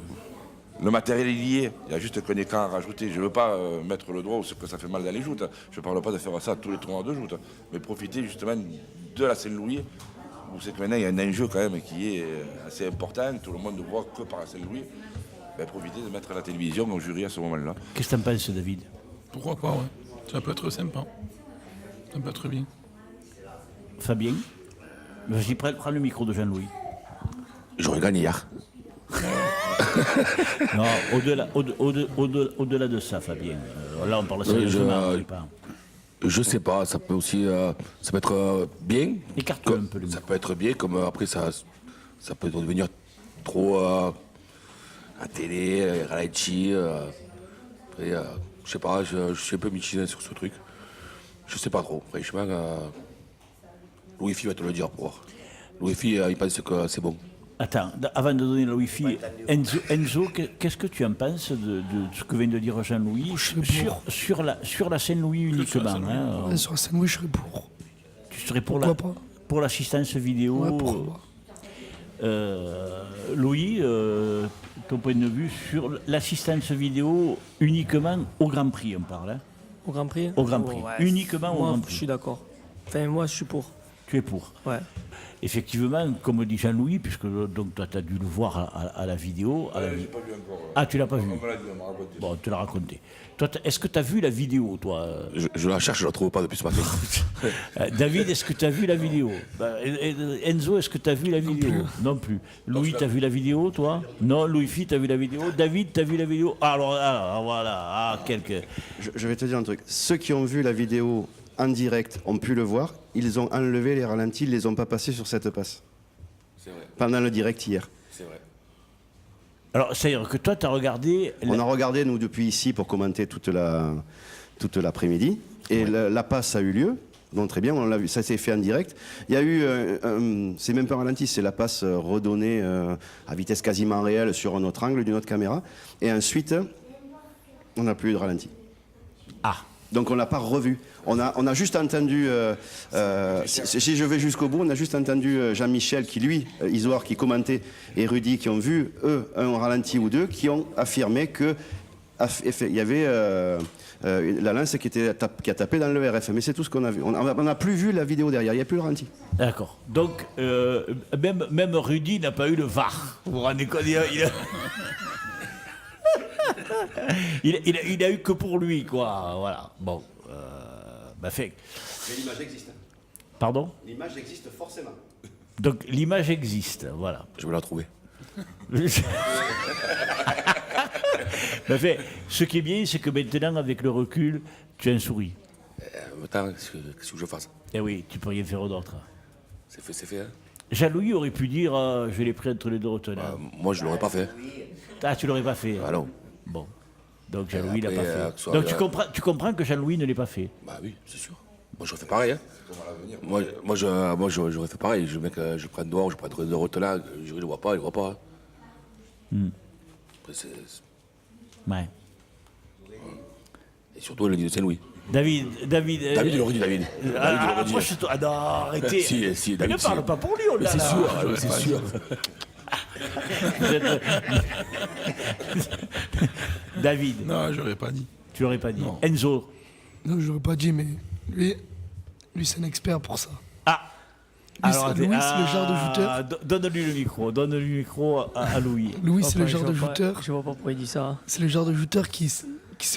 le matériel est lié. Il y a juste qu'un écran à rajouter. Je ne veux pas mettre le doigt où que ça fait mal dans les joutes. Je ne parle pas de faire ça à tous les tournois de joutes. Mais profiter justement de la Saint-Louis, où c'est que maintenant il y a un enjeu quand même qui est assez important. Tout le monde ne voit que par la Saint-Louis. Profiter de mettre la télévision au jury à ce moment-là. Qu'est-ce que tu en penses, David? Pourquoi pas, ouais. Ça peut être sympa. Ça peut être bien. Fabien? Vas-y, prends le micro de Jean-Louis. J'aurais gagné hier. Non, au-delà de ça, Fabien. Là, on parle sérieusement. Je sais pas, ça peut aussi ça peut être bien. Écarte-le un peu le Ça micro. peut être bien, comme après ça peut devenir trop à télé, ralenti. Après, je sais pas, je suis un peu mitigé sur ce truc. Je sais pas trop, franchement. Louis-Fi va te le dire pour voir. Louis-Fi, il pense que c'est bon. Attends, avant de donner le Wi-Fi, Enzo, qu'est-ce que tu en penses de ce que vient de dire Jean-Louis sur la Saint-Louis uniquement hein, Sur la Saint-Louis, je serais pour. Tu serais pour Pourquoi pas pour l'assistance vidéo Ouais, pourquoi pas. Louis, ton point de vue sur l'assistance vidéo uniquement au Grand Prix, on parle. Hein. Au Grand Prix Au Grand Prix. Uniquement au moi, Grand Prix. Je suis d'accord. Enfin, moi, je suis pour. Tu es pour. Ouais. Effectivement, comme dit Jean-Louis, puisque donc toi tu as dû le voir à la vidéo. J'ai pas vu encore. Ah, tu l'as pas vu. On me l'a dit, on m'a raconté. Bon, tu l'as raconté. Toi, est-ce que tu as vu la vidéo, toi Je la cherche, je la trouve pas depuis ce matin. David, est-ce que tu as vu la vidéo Enzo, est-ce que tu as vu la vidéo Non plus. Louis, tu as vu la vidéo, toi Non, Louis-Fi, tu as vu la vidéo David, tu as vu la vidéo alors, voilà, quelques... Je vais te dire un truc. Ceux qui ont vu la vidéo en direct ont pu le voir. Ils ont enlevé les ralentis, ils les ont pas passés sur cette passe. C'est vrai, Pendant le direct hier. c'est vrai. Alors, c'est-à-dire que toi, tu as regardé... On a regardé, nous, depuis ici, pour commenter toute l'après-midi. Et la passe a eu lieu. Donc très bien, on l'a vu, ça s'est fait en direct. Il y a eu, c'est même pas un ralenti, c'est la passe redonnée à vitesse quasiment réelle sur un autre angle d'une autre caméra. Et ensuite, on n'a plus eu de ralenti. Ah. Donc on l'a pas revu. On a juste entendu, si je vais jusqu'au bout, on a juste entendu Jean-Michel qui, lui, Isoard qui commentait, et Rudy qui ont vu, eux, un ralenti ou deux, qui ont affirmé que il y avait la lance qui a tapé dans le RF. Mais c'est tout ce qu'on a vu. On n'a plus vu la vidéo derrière, il n'y a plus le ralenti. D'accord. Donc, même Rudy n'a pas eu le VAR. Vous vous rendez compte il a eu que pour lui, quoi. Voilà. Bon. Fait. Mais l'image existe. Pardon ? L'image existe forcément. Donc, l'image existe, voilà. Je vais la trouver. Fait. Ce qui est bien, c'est que maintenant, avec le recul, tu as un sourire. Attends, qu'est-ce que je fasse? Eh oui, tu peux rien faire d'autre. C'est fait, c'est fait. Hein. Jean-Louis aurait pu dire je l'ai pris entre les deux retenants. Moi, je l'aurais pas fait. Ah, tu l'aurais pas fait. Ah non. Bon. Donc Jean-Louis l'a pas Après, fait. Donc tu comprends que Jean-Louis ne l'ait pas fait. Bah oui, c'est sûr. Moi, j'aurais fait pareil. Hein. Moi, j'aurais fait pareil. Je prends dehors, je prends deux retenants, je le vois pas, il le voit pas. Hein. Après, Ouais. et surtout, le dit de Saint-Louis. David, il aurait dit David. approche-toi. Ah non, arrêtez. Si, David, ne parle pas pour lui, on l'a C'est là. sûr, c'est sûr. Vous êtes- David, Non, j'aurais pas dit. tu l'aurais pas dit. Non. Enzo. Non, je l'aurais pas dit, mais lui c'est un expert pour ça. Ah. Louis, c'est le genre de jouteur. Donne-lui le micro à Louis. Louis, c'est le Je genre vois de pas- jouteur. Je vois pas pourquoi il dit ça. C'est le genre de jouteur qui se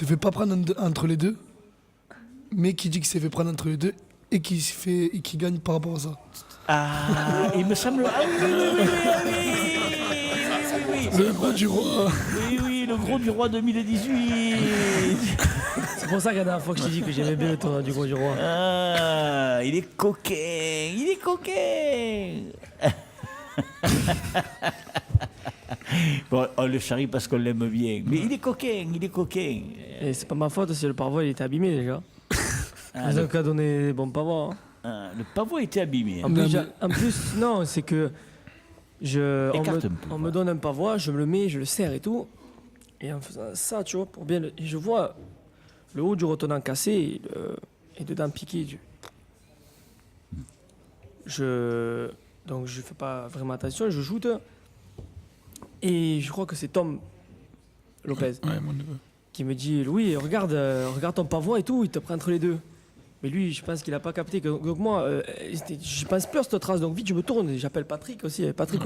fait pas prendre entre les deux, mais qui dit qu'il s'est fait prendre entre les deux et qui gagne par rapport à ça. Ah, il me semble. Ah oui. Le gros du roi. Oui, le gros du roi 2018. C'est pour ça que la dernière fois que je t'ai dit que j'aimais bien le tournoi du Gros du Roi. Ah, il est coquin. Bon, on le charrie parce qu'on l'aime bien. Mais il est coquin. Et c'est pas ma faute si le pare-voile il était abîmé déjà. Ils ont qu'à donner des bons pavois. Hein. Ah, le pavot était abîmé. En plus, non, c'est que Écarte un peu, on me donne un pavois, je me le mets, je le serre et tout. Et en faisant ça, tu vois, pour bien et je vois le haut du retenant cassé et dedans piqué. Donc je fais pas vraiment attention, je joute. Et je crois que c'est Tom Lopez Ouais, mon neveu. qui me dit Louis, regarde ton pavois et tout, il te prend entre les deux. Mais lui, je pense qu'il a pas capté. Donc moi, je pense plus à cette trace. Donc vite, je me tourne. J'appelle Patrick aussi. Patrick,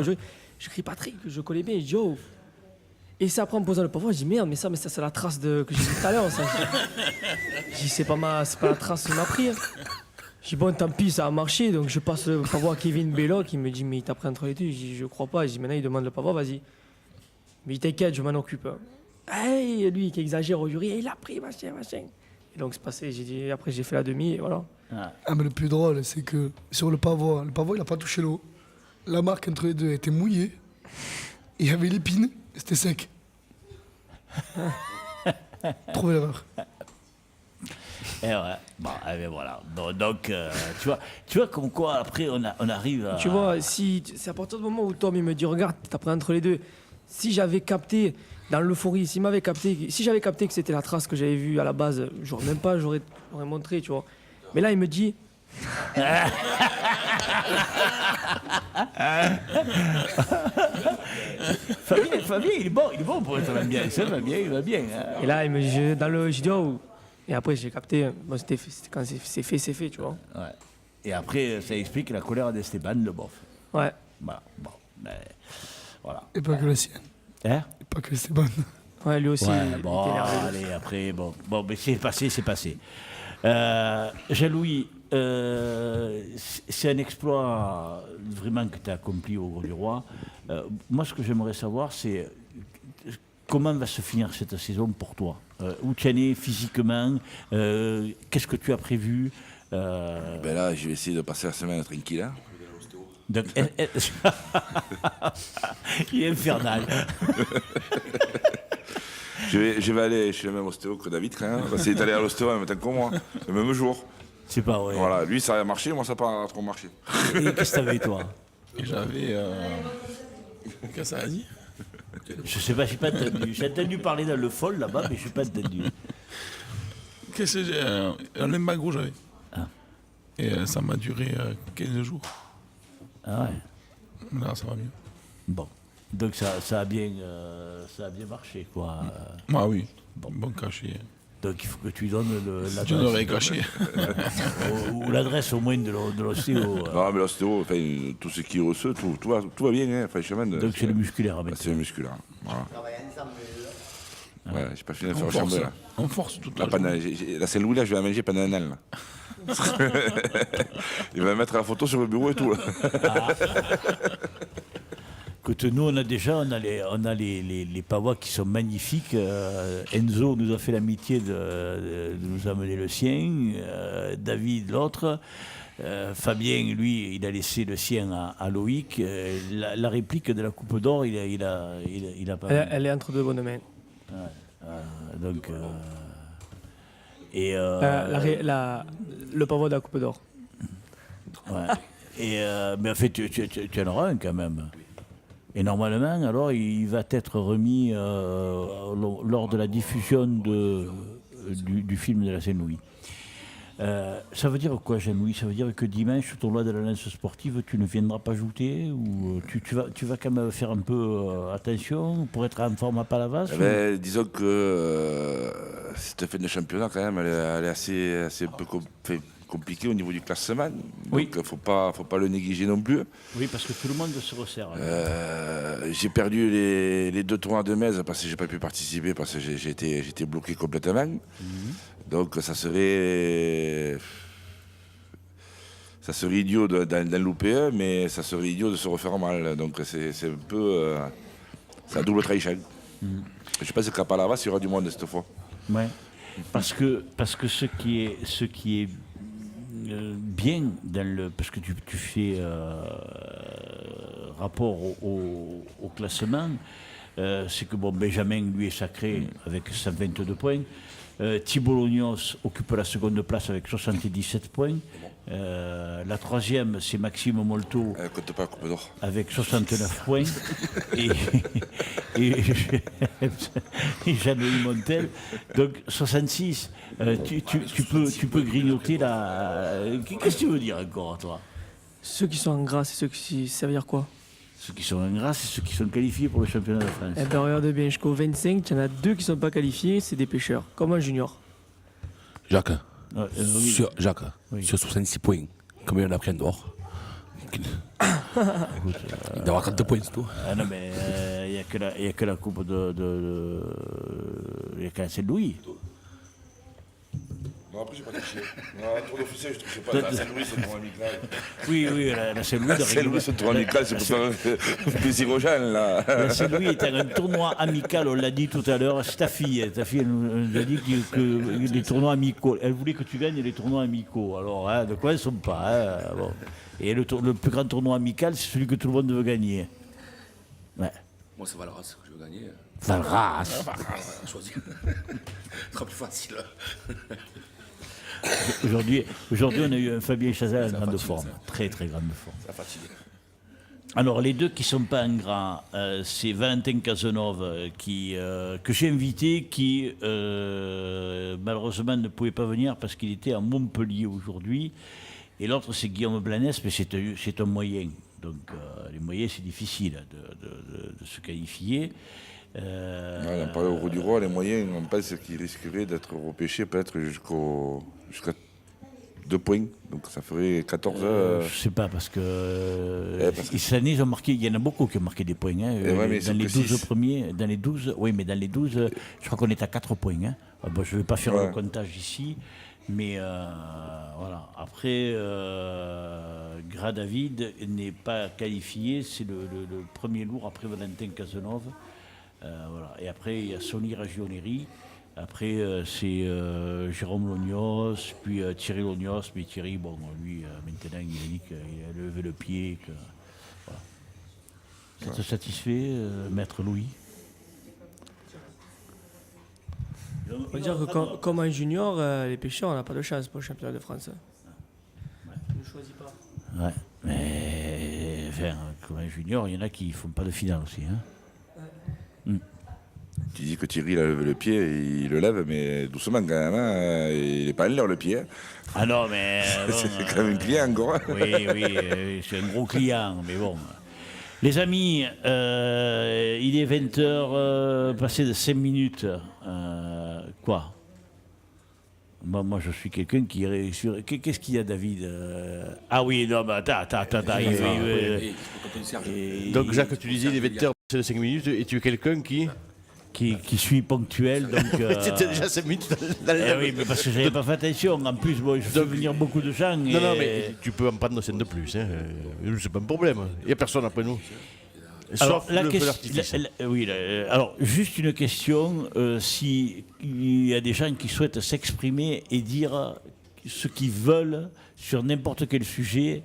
je crie Patrick, je connais bien. Je dis oh. Et c'est après en me posant le pavois, je dis merde, mais ça c'est la trace que j'ai dit tout à l'heure. Ça. Je dis c'est pas la trace qui m'a pris. Hein. Je dis bon, tant pis, ça a marché. Donc je passe le pavois à Kevin Bello qui me dit mais il t'a pris entre les deux. Je dis je crois pas. Je dis maintenant il demande le pavois, vas-y. Mais t'inquiète, je m'en occupe. Hey, lui qui exagère au jury, il a pris machin. Et donc c'est passé, après j'ai fait la demi et voilà. Ah, mais le plus drôle, c'est que sur le pavois il a pas touché l'eau. La marque entre les deux était mouillée. Il y avait l'épine, c'était sec. Trouve l'erreur. Et ouais. Bon, eh bien voilà. Donc, tu vois comme quoi après on arrive à. Tu vois, c'est à partir du moment où Tom il me dit regarde, t'as pris entre les deux. Si j'avais capté dans l'euphorie, si j'avais capté que c'était la trace que j'avais vue à la base, j'aurais montré, tu vois. Mais là il me dit Fabien, il est bon pour être bien. Ça va bien, il va bien. Hein. Et là, j'ai dit, oh. Et après, j'ai capté, bon, quand c'est fait, tu vois. Ouais. Et après, ça explique la colère d'Esteban Le Boff. Ouais. Voilà. Bon, ben, voilà. Et pas que la sienne. Hein? Et pas que Esteban. Ouais, lui aussi, Ouais, il bon, était énervé. allez, après, bon, mais c'est passé. Jean-Louis, c'est un exploit vraiment que tu as accompli au Gros du Roi. Moi, ce que j'aimerais savoir, c'est comment va se finir cette saison pour toi? Où tu en es physiquement? Qu'est-ce que tu as prévu? Ben là, je vais essayer de passer la semaine tranquille. Hein. Donc, il est infernal. Je vais aller chez le même ostéo que David quand même, parce qu'il est allé à l'ostéo en même temps que moi, le même jour. C'est pas vrai. Voilà, lui ça a marché, moi ça n'a pas trop marché. Et qu'est-ce que t'avais, toi? Et j'avais. Qu'est-ce que ça a dit? Je sais pas, j'ai pas entendu. J'ai entendu parler dans le fol là-bas, mais je n'ai pas entendu. Qu'est-ce que j'ai? Un lumbago j'avais. Ah. Et ça m'a duré 15 jours. Ah ouais. Là, ça va mieux. Bon. Donc ça a bien marché, quoi. Ah oui, bon cachet. Donc il faut que tu donnes l'adresse. Tu n'aurais caché. ou l'adresse au moins de l'ostéo. Non mais l'ostéo, enfin, tout ce qui reçoit, tout va bien, hein, franchement. Donc c'est le musculaire, Ah, c'est le musculaire. Voilà. Ouais, j'ai pas fini de faire On le force, chambre là. on force toute la Là, pendant- journée. la Saint-Louis là, je vais la manger pendant un an là. Il va mettre la photo sur le bureau et tout là. Écoute, nous on a les pavois qui sont magnifiques. Enzo nous a fait l'amitié de nous amener le sien, David l'autre. Fabien, lui, il a laissé le sien à Loïc. La réplique de la Coupe d'Or, il a pas. Elle est entre de bonnes mains. Donc, Le pavot de la Coupe d'Or. ouais. Mais en fait, tu en auras un quand même. Et normalement, alors, il va être remis lors de la diffusion du film de la Saint-Louis. Ça veut dire quoi, Jean-Louis? Ça veut dire que dimanche, au tournoi de la lance sportive, tu ne viendras pas jouer? Ou tu vas quand même faire un peu attention pour être en forme à Palavas? Eh ben, disons que cette fin de championnat, quand même, elle est assez un peu compliquée au niveau du classement. Oui. Donc, faut pas le négliger non plus. Oui, parce que tout le monde se resserre. J'ai perdu les 2 tournois de Metz parce que j'ai pas pu participer, parce que j'étais bloqué complètement. Donc ça serait idiot d'en louper un, mais ça serait idiot de se refaire mal. Donc c'est un peu c'est un double trahison. Je pense qu'à Palavas, il y aura du monde cette fois. Ouais. Parce que ce qui est bien parce que tu fais rapport au classement, c'est que Benjamin lui est sacré avec 122 points. Thibault Lognos occupe la seconde place avec 77 points. La troisième, c'est Maxime Molto Compte pas la Coupe d'Or. avec 69 points. et Jean-Louis Montel, donc 66. Tu peux grignoter la. Qu'est-ce que tu veux dire encore, toi? Ceux qui sont en gras, c'est ceux qui. Ça veut dire quoi? Ceux qui sont en gras, c'est ceux qui sont qualifiés pour le championnat de France. Eh ben, regarde bien, jusqu'au 25, il y en a 2 qui ne sont pas qualifiés, c'est des pêcheurs, comme un junior. Jacques, Oui. Oui. sur 66 points, combien on a pris en dehors? Il doit avoir 30 points, c'est tout. Ah non, mais il n'y a que la coupe il n'y a qu'un Saint-Louis. Non, après, j'ai pas touché. Non, tour d'officiel, je touchais pas. La Saint-Louis, c'est tournoi amical. Oui, la Saint-Louis de Saint-Louis, c'est tournoi amical, c'est pour faire plaisir aux gens, là. La Saint-Louis est un tournoi amical, on l'a dit tout à l'heure. C'est ta fille elle nous a dit que les tournois amicaux, elle voulait que tu gagnes les tournois amicaux. Alors, hein, de quoi ils ne sont pas. Hein, bon. Et le plus grand tournoi amical, c'est celui que tout le monde veut gagner. Ouais. Moi, c'est Valras que je veux gagner. Valras. Choisir. Ce sera plus facile. Aujourd'hui, on a eu un Fabien Chazal en grande forme. Très, très grande forme. Ça fatigue. Alors, les deux qui ne sont pas en gras, c'est Valentin Cazenove que j'ai invité, qui malheureusement ne pouvait pas venir parce qu'il était à Montpellier aujourd'hui. Et l'autre, c'est Guillaume Blanès, mais c'est un moyen. Donc, les moyens, c'est difficile de se qualifier. On parlait au Roux du Roi, les moyens, on pense qu'ils risqueraient d'être repêchés peut-être jusqu'à 2 points. Donc ça ferait 14. Je sais pas, parce que cette année, ils ont marqué, il y en a beaucoup qui ont marqué des points. Hein. Ouais, mais dans les 12 premiers, dans les 12, oui, mais dans les 12, je crois qu'on est à 4 points. Hein. Bon, je ne vais pas faire le comptage ici, mais voilà. Après, Gras David n'est pas qualifié, c'est le premier lourd après Valentin Cazenove. Voilà. Et après, il y a Sonny Ragioneri. Après, c'est Jérôme Lognos, puis Thierry Lognos. Mais Thierry, bon, lui, maintenant, il a dit qu'il a levé le pied. Voilà. Ça te satisfait, Maître Louis? On peut dire que comme en junior, les pêcheurs, on n'a pas de chance pour le championnat de France. On ne choisit pas. Ouais, mais enfin, comme un junior, il y en a qui ne font pas de finale aussi. Hein. Tu dis que Thierry il a levé le pied, il le lève, mais doucement quand même. Hein. Il n'est pas en l'air le pied. Hein. Ah non, mais. C'est quand même un client encore. Hein. Oui, c'est un gros client, mais bon. Les amis, il est 20h, passé de 5 minutes. Quoi? Moi, je suis quelqu'un qui réussit. Qu'est-ce qu'il y a, David? Ah oui, non, mais attends. Donc, Jacques, tu disais, il est 20h, c'est de 5 minutes, et tu es quelqu'un qui suis ponctuel, donc... C'était déjà 5 minutes dans le... oui, mais parce que j'avais pas fait attention. En plus, bon, je fais venir beaucoup de gens. Non, mais tu peux en prendre 5 de plus. Hein. C'est pas un problème. Il n'y a personne après nous. Alors, sauf le feu d'artifice. Alors, juste une question. S'il y a des gens qui souhaitent s'exprimer et dire ce qu'ils veulent sur n'importe quel sujet,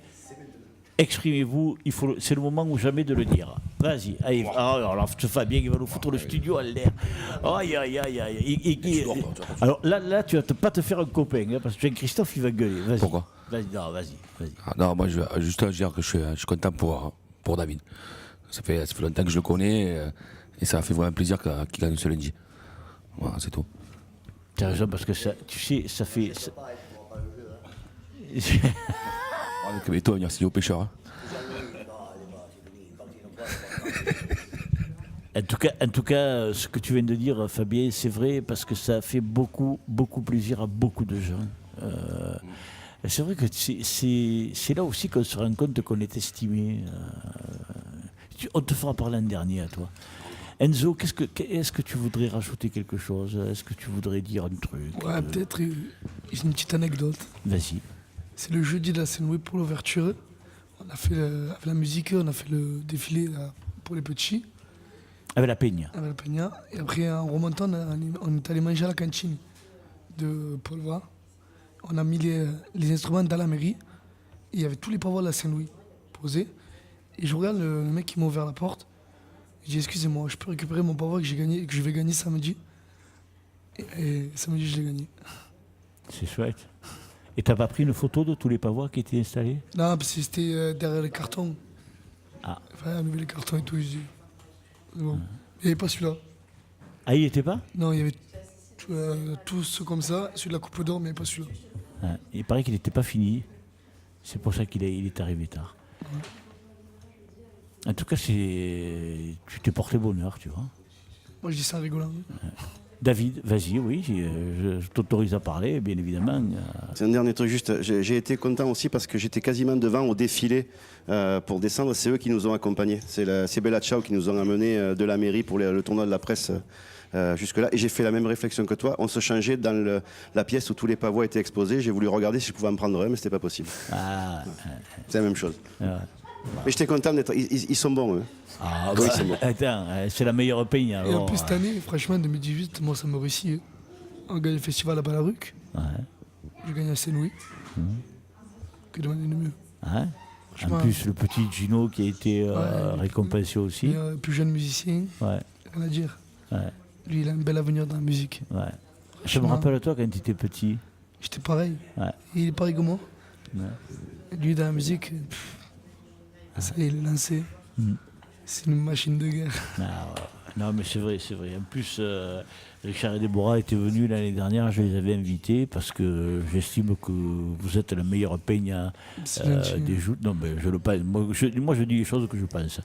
exprimez-vous. C'est le moment ou jamais de le dire. Vas-y. Allez, alors, Fabien, il va nous foutre le studio à l'air. Aïe. Alors là, tu vas pas te faire un copain, hein, parce que Jean-Christophe, il va gueuler. Vas-y. Pourquoi? Vas-y. Non, moi, je veux juste dire que je suis content pour David. Ça fait longtemps que je le connais et ça a fait vraiment plaisir qu'il gagne ce lundi. Voilà, c'est tout. Tu as raison, parce que ça, tu sais, ça fait. Mais toi, merci aux pêcheurs. Hein. En tout cas, ce que tu viens de dire, Fabien, c'est vrai, parce que ça a fait beaucoup plaisir à beaucoup de gens. C'est vrai que c'est là aussi qu'on se rend compte qu'on est estimé. On te fera parler l'an dernier à toi. Enzo, est-ce que tu voudrais rajouter quelque chose? Est-ce que tu voudrais dire un truc? Ouais, peut-être une petite anecdote. Vas-y. C'est le jeudi de la Saint-Louis pour l'ouverture. On a fait avec la musique, on a fait le défilé là, pour les petits. Avec la peña. Avec la peña. Et après, en remontant, on est allé manger à la cantine de Paul Va. On a mis les instruments dans la mairie. Et il y avait tous les pavois de la Saint-Louis posés. Et je regarde le mec qui m'a ouvert la porte. Je dis excusez-moi, je peux récupérer mon pavot que je vais gagner samedi. Et samedi, je l'ai gagné. C'est chouette. Et t'as pas pris une photo de tous les pavois qui étaient installés? Non, parce que c'était derrière les cartons. Ah. Enfin, enlever les cartons et tout. Je dis. Bon. Il n'y avait pas celui-là. Ah, il était pas? Non, il y avait tous comme ça. Celui de la Coupe d'Or, mais pas celui-là. Ah, il paraît qu'il n'était pas fini. C'est pour ça qu'il est arrivé tard. Ouais. En tout cas, tu t'es porté bonheur, tu vois. Moi, je dis ça en rigolant. David, vas-y, oui, je t'autorise à parler, bien évidemment. C'est un dernier truc, juste, j'ai été content aussi parce que j'étais quasiment devant au défilé pour descendre. C'est eux qui nous ont accompagnés. C'est Bella Ciao qui nous ont amenés de la mairie pour le tournoi de la presse jusque-là. Et j'ai fait la même réflexion que toi. On se changeait dans la pièce où tous les pavois étaient exposés. J'ai voulu regarder si je pouvais en prendre un, mais c'était pas possible. C'est la même chose. Mais j'étais content d'être. Ils sont bons, eux. Ah, oui, c'est bon. Attends, c'est la meilleure peña. Et en plus, cette année, franchement, 2018, moi, ça me réussit. On gagne le festival à Balaruc. Ouais. J'ai gagné à Saint-Louis. Que demander de mieux. Ouais. En plus, le petit Gino qui a été récompensé aussi. Le plus jeune musicien. Ouais. Rien à dire. Ouais. Lui, il a un bel avenir dans la musique. Ouais. Je me rappelle toi quand tu étais petit. J'étais pareil. Ouais. Et il est pareil que moi. Ouais. Lui, dans la musique. Ça y est, il est lancé. C'est une machine de guerre. Non, mais c'est vrai. En plus, Richard et Déborah étaient venus l'année dernière, je les avais invités parce que j'estime que vous êtes le meilleur peignat C'est gentil. des joutes. Non, mais je le pense. Moi, je dis les choses que je pense.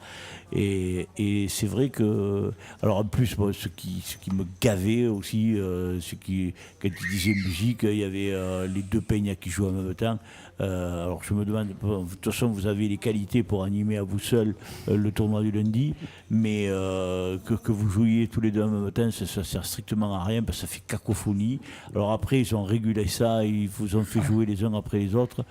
Et c'est vrai que. Alors, en plus, moi, ce qui me gavait aussi, quand ils disaient musique, il y avait les deux peignats qui jouaient en même temps. Alors, je me demande, bon, de toute façon, vous avez les qualités pour animer à vous seul le tournoi du lundi, mais que vous jouiez tous les deux en même temps, ça sert strictement à rien parce que ça fait cacophonie. Alors après, ils ont régulé ça, ils vous ont fait jouer les uns après les autres.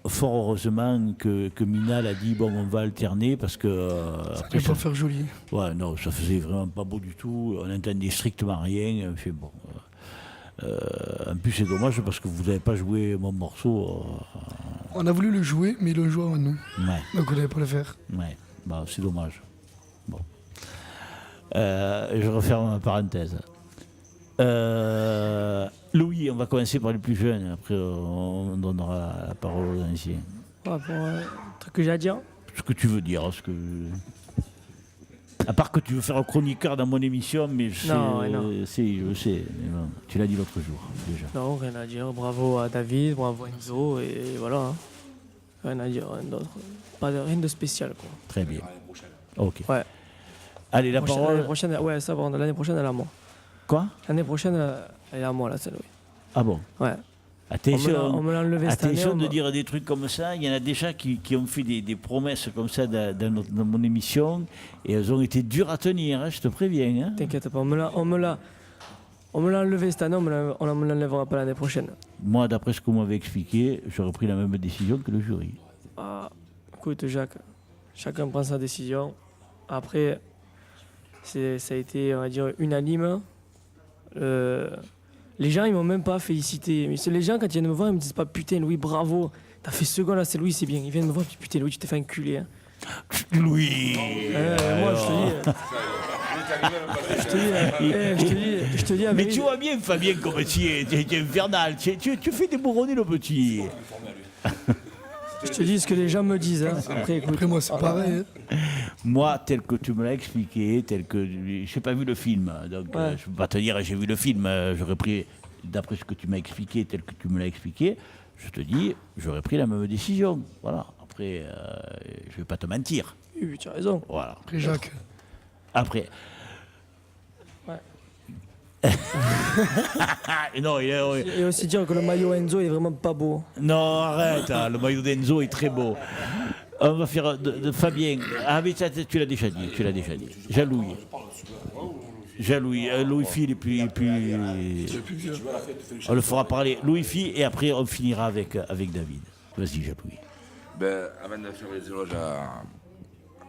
Fort heureusement que Minal a dit bon, on va alterner parce que. Ça Après, ne pas faire joli. ouais, non, ça faisait vraiment pas beau du tout. On n'entendait strictement rien. Enfin, bon. En plus, c'est dommage parce que vous n'avez pas joué mon morceau. On a voulu le jouer, mais ils l'ont joué avant nous. Ouais. Donc on n'allait pas le faire. Ouais, bah, c'est dommage. Bon. Je referme ma parenthèse. Louis, on va commencer par les plus jeunes, après on donnera la parole aux anciens. Ouais, pour un truc que j'ai à dire. Ce que tu veux dire, à part que tu veux faire un chroniqueur dans mon émission, mais je Non, sais, je sais, mais bon, tu l'as dit l'autre jour déjà. Non, rien à dire. Bravo à David, bravo à Enzo, et voilà. Hein. Rien à dire, rien d'autre. Rien de spécial, quoi. Très bien. Ok. Ouais. Allez, la L'année parole. prochaine, ouais, ça, bon, l'année prochaine, elle est à moi. Quoi? L'année prochaine, elle est à moi, là, celle-là. Ah bon? Ouais. Attention, On me l'a enlevé cette année. attention on de me- dire des trucs comme ça. Il y en a déjà qui ont fait des promesses comme ça dans mon émission et elles ont été dures à tenir, hein, je te préviens. Hein. T'inquiète pas, on me l'a enlevé cette année, on ne me l'enlèvera pas l'année prochaine. Moi, d'après ce qu'on m'avait expliqué, j'aurais pris la même décision que le jury. Ah, écoute, Jacques, chacun prend sa décision. Après, ça a été, on va dire, unanime. Les gens, ils m'ont même pas félicité. Mais les gens, quand ils viennent me voir, ils me disent pas putain, Louis, bravo, t'as fait second là, c'est Louis, c'est bien. Ils viennent me voir, ils me disent putain, Louis, tu t'es fait enculer. Hein. Louis Moi, je te dis, la Mais vérité. tu vois bien, Fabien, comme tu es infernal. Tu fais débourronner le petit. Je te dis ce que les gens me disent. Hein. Après, écoute, Après moi, c'est pareil. Hein. Moi, tel que tu me l'as expliqué, tel que. Je n'ai pas vu le film, donc Ouais. je ne peux pas te dire j'ai vu le film. J'aurais pris, d'après ce que tu m'as expliqué, tel que tu me l'as expliqué, je te dis, j'aurais pris la même décision. Voilà. Après, je ne vais pas te mentir. oui, tu as raison. Voilà. Après Jacques. Après. Ouais. Non, Et aussi dire que le maillot Enzo est vraiment pas beau. non, arrête, hein, le maillot d'Enzo est très beau. On va faire de Fabien. Ah, mais ça, tu l'as déjà dit, Jean-Louis. Jean-Louis, Louis-Phil et puis. On le fera parler. Louis-Phil et après on finira avec David. Vas-y, Jean-Louis. Ben, avant de faire les éloges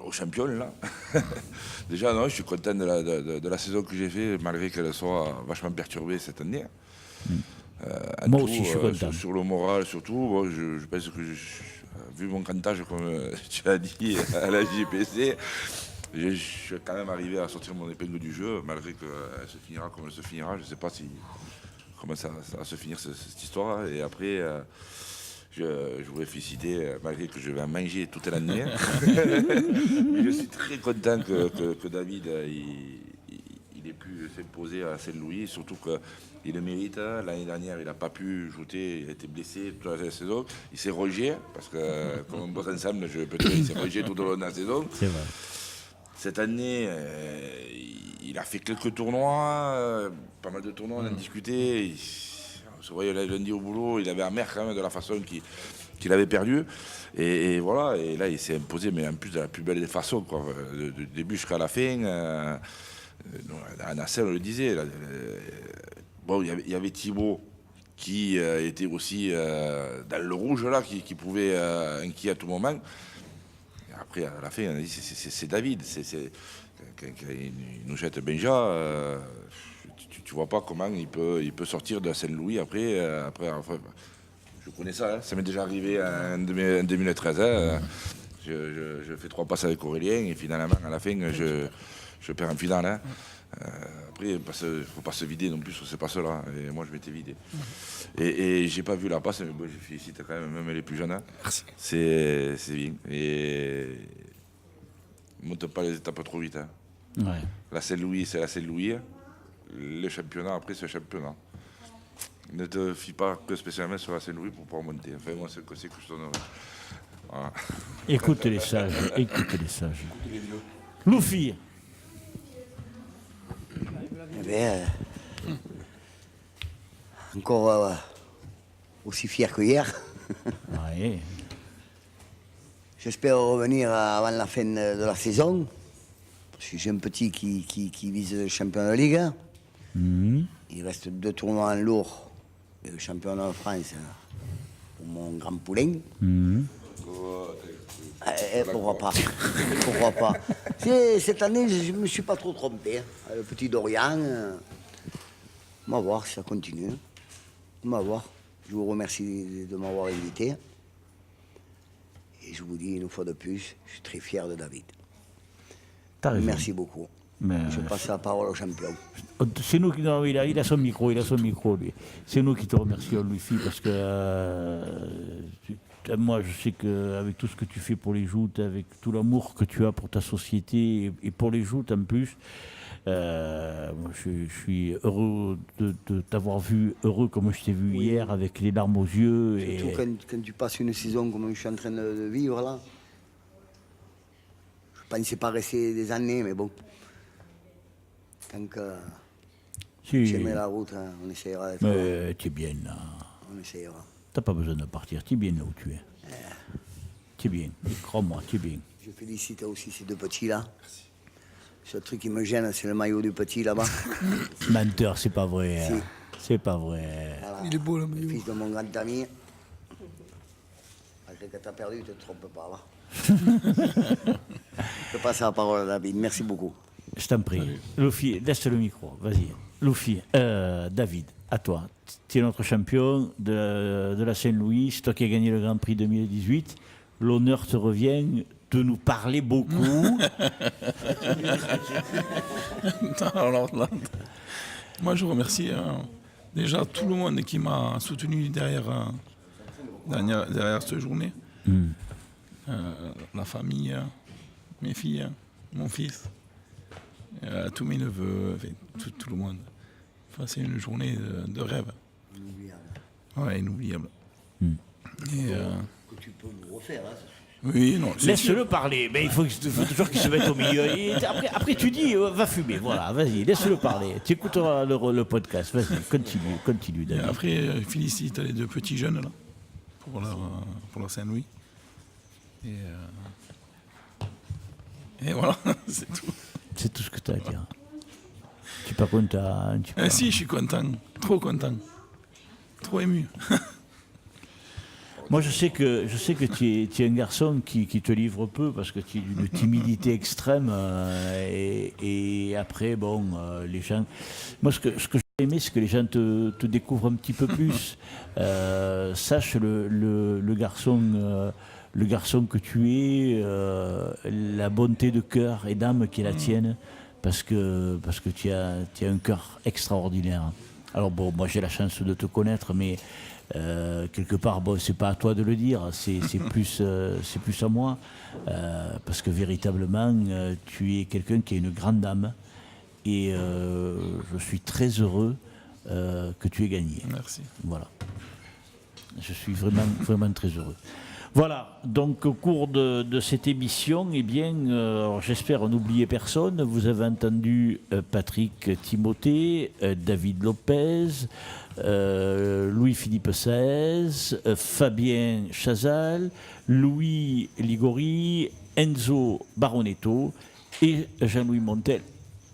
aux champions, là, déjà, non, je suis content de la saison que j'ai fait, malgré qu'elle soit vachement perturbée cette année. En Moi tout, aussi, je suis content. sur le moral, surtout, bon, je pense que, vu mon cantage, comme tu l'as dit, à la JPC, je suis quand même arrivé à sortir mon épingle du jeu, malgré qu'elle se finira comme elle se finira. Je ne sais pas comment ça va se finir cette histoire. Et après, je voulais féliciter, malgré que je vais en manger toute l'année. Mais je suis très content que David il ait pu s'imposer à Saint-Louis, surtout qu'il le mérite. L'année dernière, il n'a pas pu jouer, il a été blessé toute la saison. Il s'est rogé, parce que comme on bosse ensemble, je peux te dire qu'il s'est rogé tout au long de la saison. C'est vrai. Cette année, il a fait quelques tournois, pas mal de tournois, on en discutait. On se voyait lundi au boulot, il avait amer quand même de la façon qu'il avait perdu. Et voilà, et là il s'est imposé, mais en plus de la plus belle des façons, quoi. Du début jusqu'à la fin. À Nacelle, on le disait. Bon, il y avait Thibaut qui était aussi dans le rouge, là, qui pouvait inquiéter à tout moment. Et après, à la fin, on a dit c'est David. Quand il nous jette Benja, tu vois pas comment il peut sortir de Saint-Louis après, je connais ça, hein. Ça m'est déjà arrivé en 2013. Hein. Je fais 3 passes avec Aurélien et finalement, à la fin, je perds en finale. Hein. Après, il ne faut pas se vider non plus sur ces passes-là. Et moi, je m'étais vidé. Et j'ai pas vu la passe, mais bon, je félicite quand même les plus jeunes. Hein. Merci. C'est bien. Et ne monte pas les étapes trop vite. Hein. Ouais. La Saint-Louis, c'est la Saint-Louis. le championnat, après ce championnat. Ne te fie pas que spécialement sur la Saint-Louis pour pouvoir monter. Enfin, moi, c'est le conseil que je donnerais. Voilà. Écoute les sages, écoute les sages. Luffy, Eh bien, encore aussi fier que hier. ouais. J'espère revenir avant la fin de la saison. Parce que j'ai un petit qui vise le championnat de Ligue. Il reste 2 tournois en lourd et le championnat de France pour mon grand poulain. Pourquoi pas? Pourquoi pas? Cette année, je ne me suis pas trop trompé. Le petit Dorian, on va voir si ça continue. On va voir. Je vous remercie de m'avoir invité. Et je vous dis une fois de plus, je suis très fier de David. T'as raison. Merci beaucoup. Mais Je passe la parole au champion. c'est nous qui... Non, il a son micro, lui. C'est nous qui te remercions, Luffy, parce que moi, je sais qu'avec tout ce que tu fais pour les joutes, avec tout l'amour que tu as pour ta société et pour les joutes en plus, moi, je suis heureux de t'avoir vu, heureux comme je t'ai vu hier, avec les larmes aux yeux. Surtout Et... quand tu passes une saison comme je suis en train de vivre là. Je pensais pas rester des années, mais bon. Tant que Si. j'aimais la route, hein, on essayera d'être là. Mais tu es bien là. On essayera. T'as pas besoin de partir, tu es bien là où tu es. Tu es bien, crois-moi, tu es bien. Je félicite aussi ces 2 petits-là. Ce truc qui me gêne, c'est le maillot du petit là-bas. Menteur, c'est pas vrai. Si. C'est pas vrai. Voilà. Il est beau, le Le maillot. fils de mon grand ami. Après que t'as perdu, tu te trompes pas là. Je passe la parole à David. Merci beaucoup. Je t'en prie. Luffy, laisse le micro, vas-y. Luffy, David, à toi. Tu es notre champion de la Saint-Louis, c'est toi qui as gagné le Grand Prix 2018. L'honneur te revient de nous parler beaucoup. Alors là, moi, je remercie déjà tout le monde qui m'a soutenu derrière cette journée. La famille, mes filles, mon fils, tous mes neveux, enfin, tout le monde. Enfin, c'est une journée de rêve. Ouais, inoubliable. Et, Que tu peux nous refaire, hein. oui, non. c'est sûr. Laisse-le parler, mais il faut toujours qu'il se mette au milieu. Et après tu dis, va fumer, voilà, vas-y, laisse-le parler. Tu écouteras le podcast, vas-y, continue, Et David. après, je félicite les 2 petits jeunes là, pour leur Saint-Louis. Et voilà, c'est tout. C'est tout ce que tu as à dire. Tu n'es pas content. Si, je suis content, trop content, trop ému. Moi, je sais que tu es un garçon qui te livre peu parce que tu es d'une timidité extrême. Et après, bon, les gens. Moi, ce que j'ai aimé, c'est que les gens te découvrent un petit peu plus. Sache le garçon que tu es, la bonté de cœur et d'âme qui est la tienne, parce que tu as un cœur extraordinaire. Alors bon, moi j'ai la chance de te connaître, mais quelque part, bon, c'est pas à toi de le dire, c'est plus à moi, parce que véritablement, tu es quelqu'un qui a une grande âme, et je suis très heureux que tu aies gagné. Merci. Voilà. Je suis vraiment très heureux. Voilà, donc au cours de cette émission, eh bien, j'espère n'oublier personne. Vous avez entendu Patrick Timothée, David Lopez, Louis-Philippe Saez, Fabien Chazal, Louis Ligori, Enzo Baronetto et Jean-Louis Montel.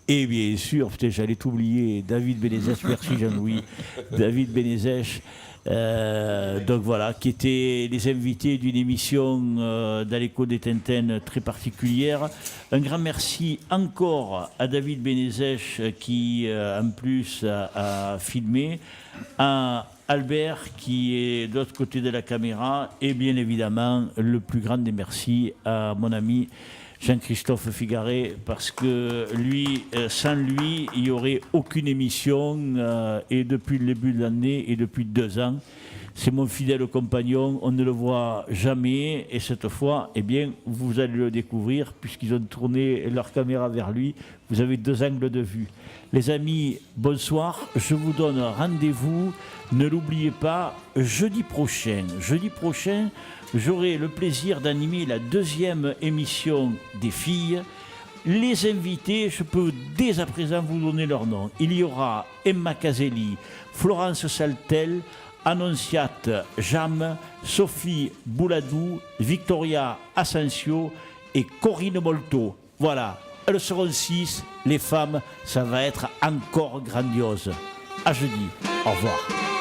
Et bien sûr, putain, j'allais t'oublier, David Benezech, merci Jean-Louis, David Benezech. Donc voilà, qui étaient les invités d'une émission dans l'écho des Tintin très particulière. Un grand merci encore à David Benezech qui en plus a filmé, à Albert qui est de l'autre côté de la caméra et bien évidemment le plus grand des merci à mon ami Jean-Christophe Figaret, parce que lui, sans lui, il n'y aurait aucune émission. Et depuis le début de l'année et depuis 2 ans, C'est mon fidèle compagnon, on ne le voit jamais. Et cette fois, eh bien, vous allez le découvrir, puisqu'ils ont tourné leur caméra vers lui. Vous avez 2 angles de vue. Les amis, bonsoir. Je vous donne rendez-vous. Ne l'oubliez pas, jeudi prochain, j'aurai le plaisir d'animer la 2e émission des filles. Les invités, je peux dès à présent vous donner leur nom. Il y aura Emma Caselli, Florence Saltel, Annonciate Jam, Sophie Bouladou, Victoria Asensio et Corinne Molto. Voilà, elles seront 6, les femmes, ça va être encore grandiose. À jeudi, au revoir.